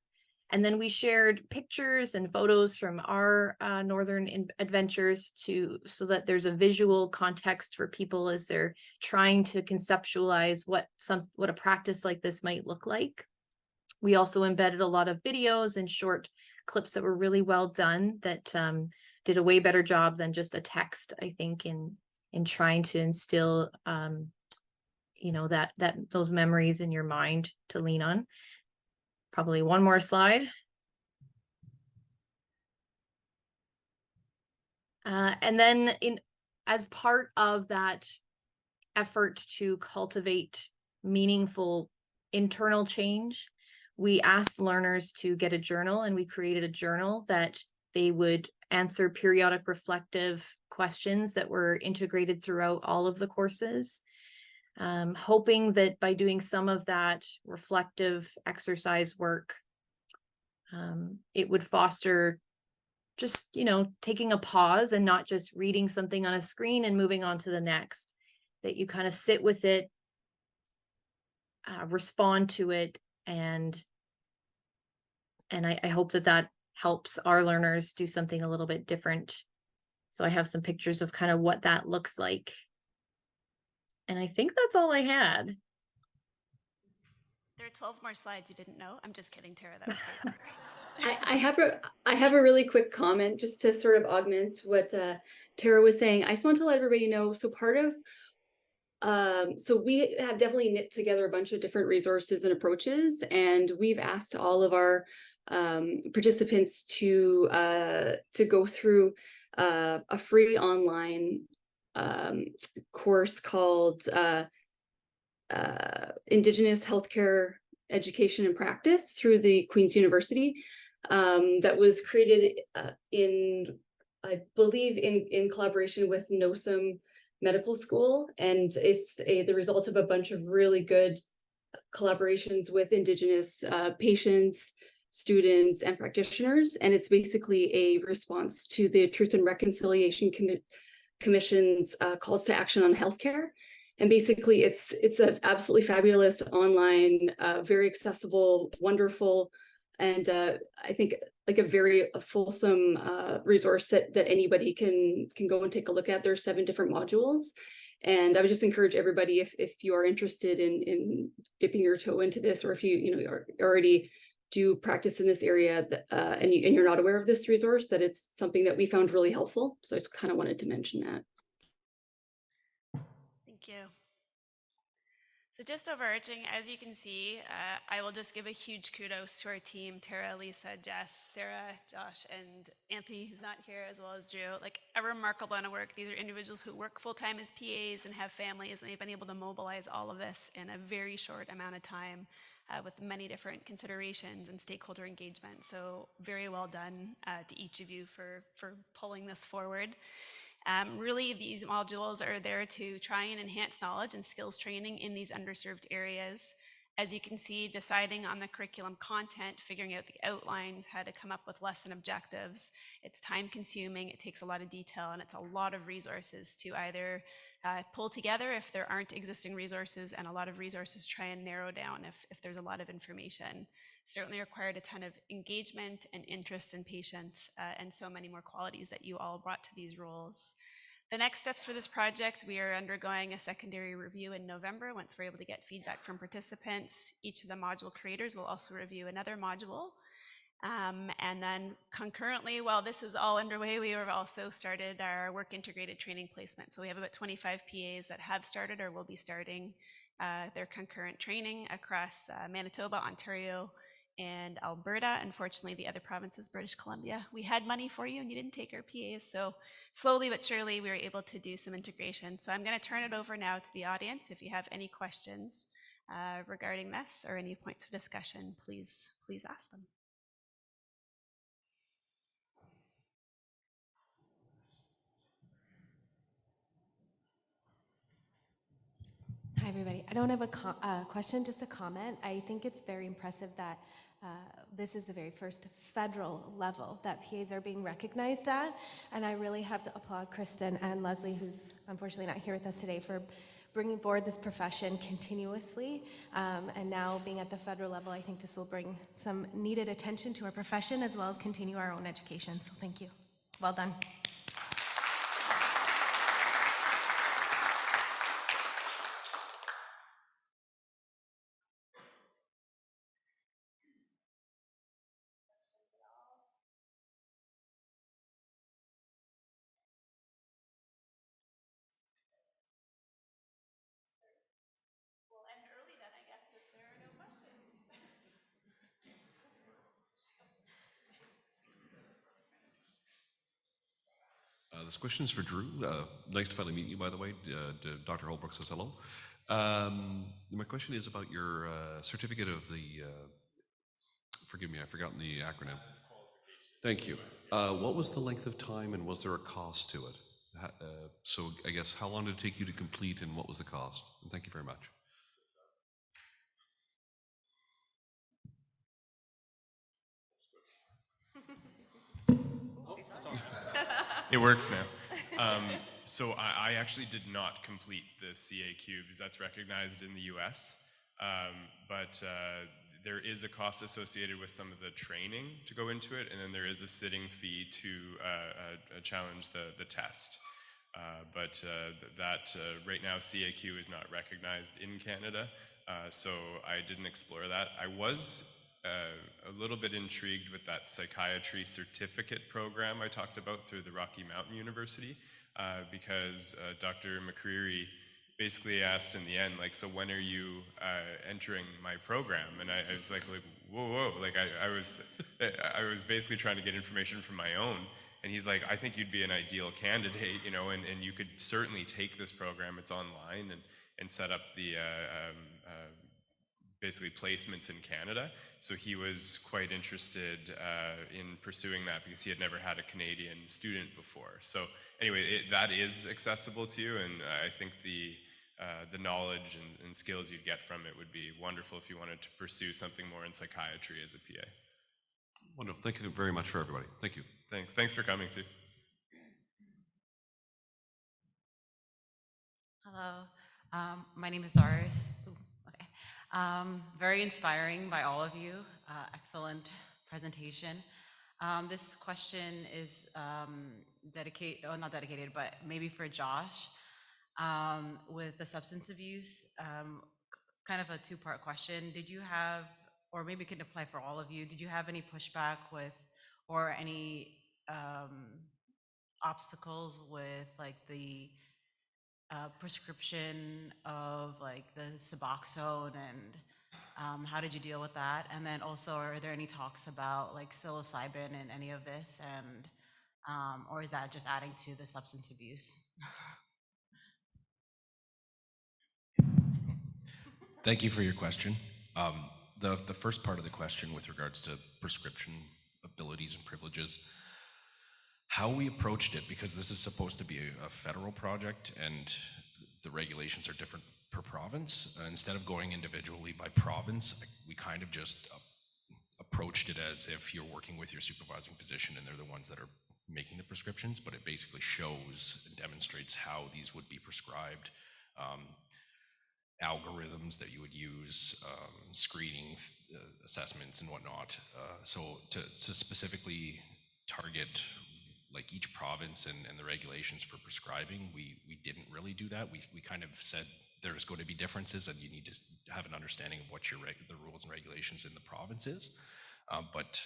[SPEAKER 7] And then we shared pictures and photos from our northern adventures so that there's a visual context for people as they're trying to conceptualize what a practice like this might look like. We also embedded a lot of videos and short clips that were really well done, that did a way better job than just a text, I think, in trying to instill that those memories in your mind to lean on. Probably one more slide. And then as part of that effort to cultivate meaningful internal change, we asked learners to get a journal, and we created a journal that they would answer periodic reflective questions that were integrated throughout all of the courses. Hoping that by doing some of that reflective exercise work, it would foster just, taking a pause and not just reading something on a screen and moving on to the next, that you kind of sit with it, respond to it, and I hope that helps our learners do something a little bit different. So I have some pictures of kind of what that looks like. And I think that's all I had.
[SPEAKER 2] There are 12 more slides you didn't know. I'm just kidding, Tara. That was great.
[SPEAKER 8] I have a really quick comment just to sort of augment what Tara was saying. I just want to let everybody know. So part of so we have definitely knit together a bunch of different resources and approaches, and we've asked all of our participants to go through a free online course called Indigenous Healthcare Education and Practice through the Queen's University, that was created I believe in collaboration with NOSM Medical School, and it's the result of a bunch of really good collaborations with Indigenous patients, students, and practitioners, and it's basically a response to the Truth and Reconciliation Commission's calls to action on healthcare. And basically, it's an absolutely fabulous online, very accessible, wonderful and I think like a very fulsome resource that anybody can go and take a look at. There's 7 different modules, and I would just encourage everybody, if you are interested in dipping your toe into this, or if you are already do practice in this area, and you're not aware of this resource, that it's something that we found really helpful. So I just kind of wanted to mention that.
[SPEAKER 2] Thank you. So just overarching, as you can see, I will just give a huge kudos to our team, Tara, Lisa, Jess, Sarah, Josh, and Anthony, who's not here, as well as Drew. Like, a remarkable amount of work. These are individuals who work full-time as PAs and have families, and they've been able to mobilize all of this in a very short amount of time with many different considerations and stakeholder engagement. So very well done to each of you for pulling this forward. Really, these modules are there to try and enhance knowledge and skills training in these underserved areas. As you can see, deciding on the curriculum content, figuring out the outlines, how to come up with lesson objectives, it's time consuming, it takes a lot of detail, and it's a lot of resources to either pull together if there aren't existing resources, and a lot of resources try and narrow down if there's a lot of information. Certainly required a ton of engagement and interest and patience, and so many more qualities that you all brought to these roles. The next steps for this project, we are undergoing a secondary review in November. Once we're able to get feedback from participants, each of the module creators will also review another module. And then concurrently, while this is all underway, we have also started our work integrated training placement. So we have about 25 PAs that have started or will be starting their concurrent training across Manitoba, Ontario, and Alberta. Unfortunately, the other provinces, British Columbia, we had money for you and you didn't take our PAs. So slowly but surely, we were able to do some integration. So I'm going to turn it over now to the audience. If you have any questions regarding this or any points of discussion, please ask them.
[SPEAKER 5] Hi, everybody. I don't have a question, just a comment. I think it's very impressive that this is the very first federal level that PAs are being recognized at. And I really have to applaud Kristen and Leslie, who's unfortunately not here with us today, for bringing forward this profession continuously. And now being at the federal level, I think this will bring some needed attention to our profession as well as continue our own education. So thank you. Well done.
[SPEAKER 9] This question is for Drew. Nice to finally meet you, by the way. Dr. Holbrook says hello. My question is about your certificate of the, forgive me, I've forgotten the acronym. Thank you. What was the length of time and was there a cost to it? So I guess how long did it take you to complete and what was the cost? And thank you very much.
[SPEAKER 3] It works now. So I actually did not complete the CA cubes. That's recognized in the US. But there is a cost associated with some of the training to go into it, and then there is a sitting fee to challenge the test. But right now CAQ is not recognized in Canada, so I didn't explore that. I was a little bit intrigued with that psychiatry certificate program I talked about through the Rocky Mountain University, because Dr. McCreary basically asked in the end, like, so when are you entering my program? And I was like, whoa, like I was basically trying to get information from my own. And he's like, I think you'd be an ideal candidate, you know, and you could certainly take this program. It's online and set up the basically placements in Canada. So he was quite interested in pursuing that because he had never had a Canadian student before. So anyway, that is accessible to you, and I think the knowledge and skills you'd get from it would be wonderful if you wanted to pursue something more in psychiatry as a PA.
[SPEAKER 9] Wonderful. Thank you very much for everybody. Thank you.
[SPEAKER 3] Thanks for coming too.
[SPEAKER 10] Hello, my name is Doris. Very inspiring by all of you. Excellent presentation. This question is not dedicated, but maybe for Josh. With the substance abuse, kind of a two-part question. Did you have, or maybe it could apply for all of you, did you have any pushback with, or any obstacles with like the prescription of like the Suboxone, and how did you deal with that? And then also, are there any talks about like psilocybin in any of this, and or is that just adding to the substance abuse?
[SPEAKER 4] Thank you for your question. The first part of the question with regards to prescription abilities and privileges, how we approached it, because this is supposed to be a federal project and the regulations are different per province, instead of going individually by province, we kind of just approached it as if you're working with your supervising physician and they're the ones that are making the prescriptions, but it basically shows and demonstrates how these would be prescribed, algorithms that you would use, screening assessments and whatnot. So to specifically target like each province and the regulations for prescribing, we didn't really do that. We kind of said there's going to be differences and you need to have an understanding of what the rules and regulations in the province is. But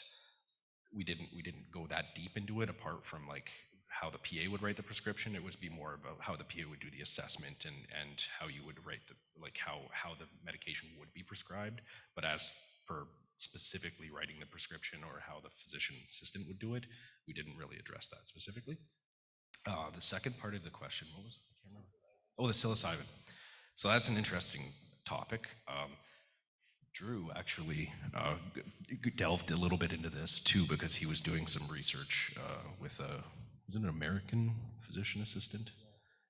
[SPEAKER 4] we didn't go that deep into it, apart from like how the PA would write the prescription. It would be more about how the PA would do the assessment and how you would write how the medication would be prescribed. But as for specifically writing the prescription or how the physician assistant would do it, we didn't really address that specifically. The second part of the question, what was? I can't remember. Oh, the psilocybin. So that's an interesting topic. Drew actually delved a little bit into this too, because he was doing some research with was it an American physician assistant?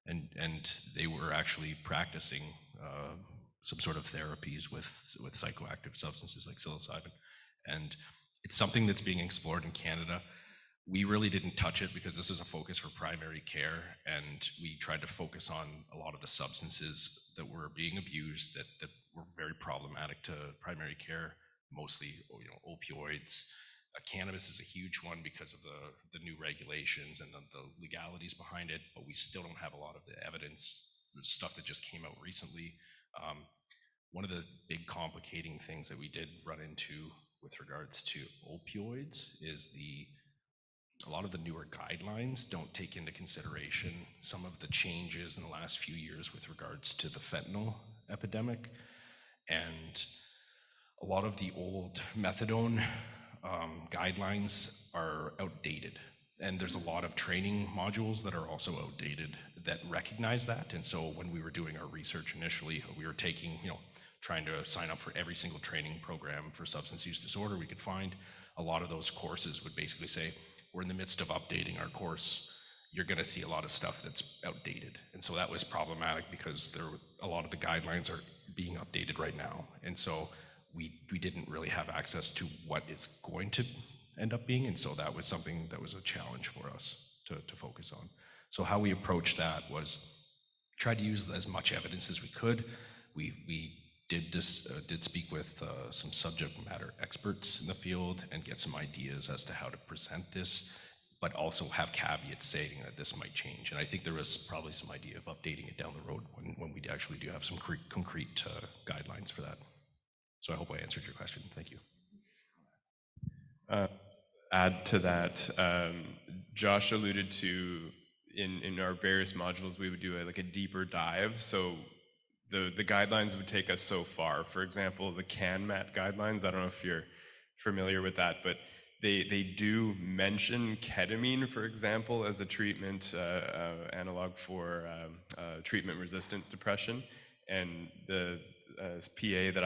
[SPEAKER 4] And they were actually practicing some sort of therapies with psychoactive substances like psilocybin. And it's something that's being explored in Canada. We really didn't touch it because this is a focus for primary care, and we tried to focus on a lot of the substances that were being abused that were very problematic to primary care, mostly opioids. Cannabis is a huge one because of the new regulations and the legalities behind it, but we still don't have a lot of the evidence, stuff that just came out recently. One of the big complicating things that we did run into with regards to opioids is a lot of the newer guidelines don't take into consideration some of the changes in the last few years with regards to the fentanyl epidemic. And a lot of the old methadone guidelines are outdated. And there's a lot of training modules that are also outdated that recognize that. And so when we were doing our research initially, we were trying to sign up for every single training program for substance use disorder we could find. A lot of those courses would basically say, we're in the midst of updating our course. You're going to see a lot of stuff that's outdated. And so that was problematic because a lot of the guidelines are being updated right now. And so we didn't really have access to what it's going to end up being. And so that was something that was a challenge for us to focus on. So how we approached that was try to use as much evidence as we could. We did speak with some subject matter experts in the field and get some ideas as to how to present this, but also have caveats saying that this might change. And I think there was probably some idea of updating it down the road when we actually do have some concrete guidelines for that. So I hope I answered your question. Thank you.
[SPEAKER 3] Add to that, Josh alluded to in our various modules, we would do a deeper dive. So the guidelines would take us so far. For example, the CANMAT guidelines, I don't know if you're familiar with that, but they do mention ketamine, for example, as a treatment analog for treatment-resistant depression. And the PA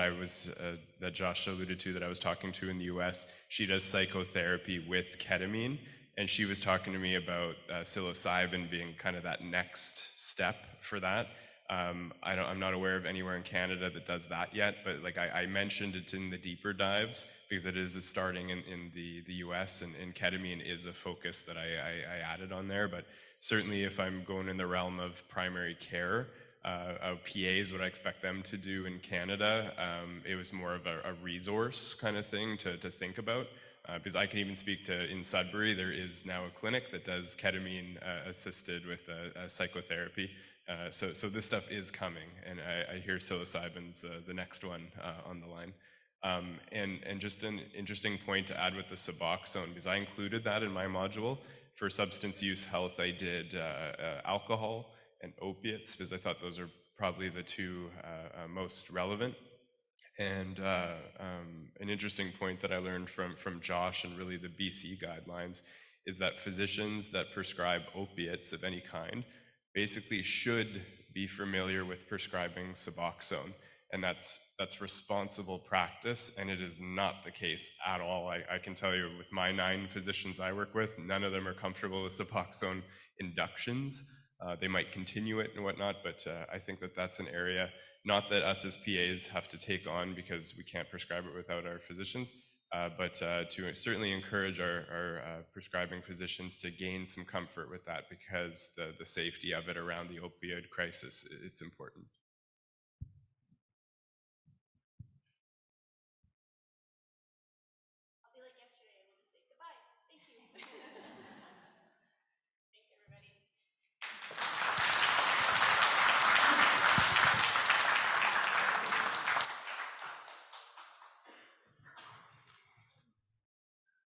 [SPEAKER 3] that Josh alluded to that I was talking to in the US, she does psychotherapy with ketamine, and she was talking to me about psilocybin being kind of that next step for that. I'm not aware of anywhere in Canada that does that yet, but I mentioned it's in the deeper dives because it is starting in the US, and ketamine is a focus that I added on there. But certainly if I'm going in the realm of primary care, PAs, what I expect them to do in Canada. It was more of a resource kind of thing to think about. Because I can even speak to, in Sudbury, there is now a clinic that does ketamine assisted with psychotherapy. So this stuff is coming, and I hear psilocybin's the next one on the line. And just an interesting point to add with the Suboxone, because I included that in my module. For substance use health, I did alcohol and opiates, because I thought those are probably the two most relevant. And an interesting point that I learned from Josh and really the BC guidelines is that physicians that prescribe opiates of any kind basically should be familiar with prescribing Suboxone. And that's responsible practice, and it is not the case at all. I can tell you with my 9 physicians I work with, none of them are comfortable with Suboxone inductions. They might continue it and whatnot, but I think that that's an area, not that us as PAs have to take on because we can't prescribe it without our physicians, but to certainly encourage our prescribing physicians to gain some comfort with that, because the safety of it around the opioid crisis, it's important.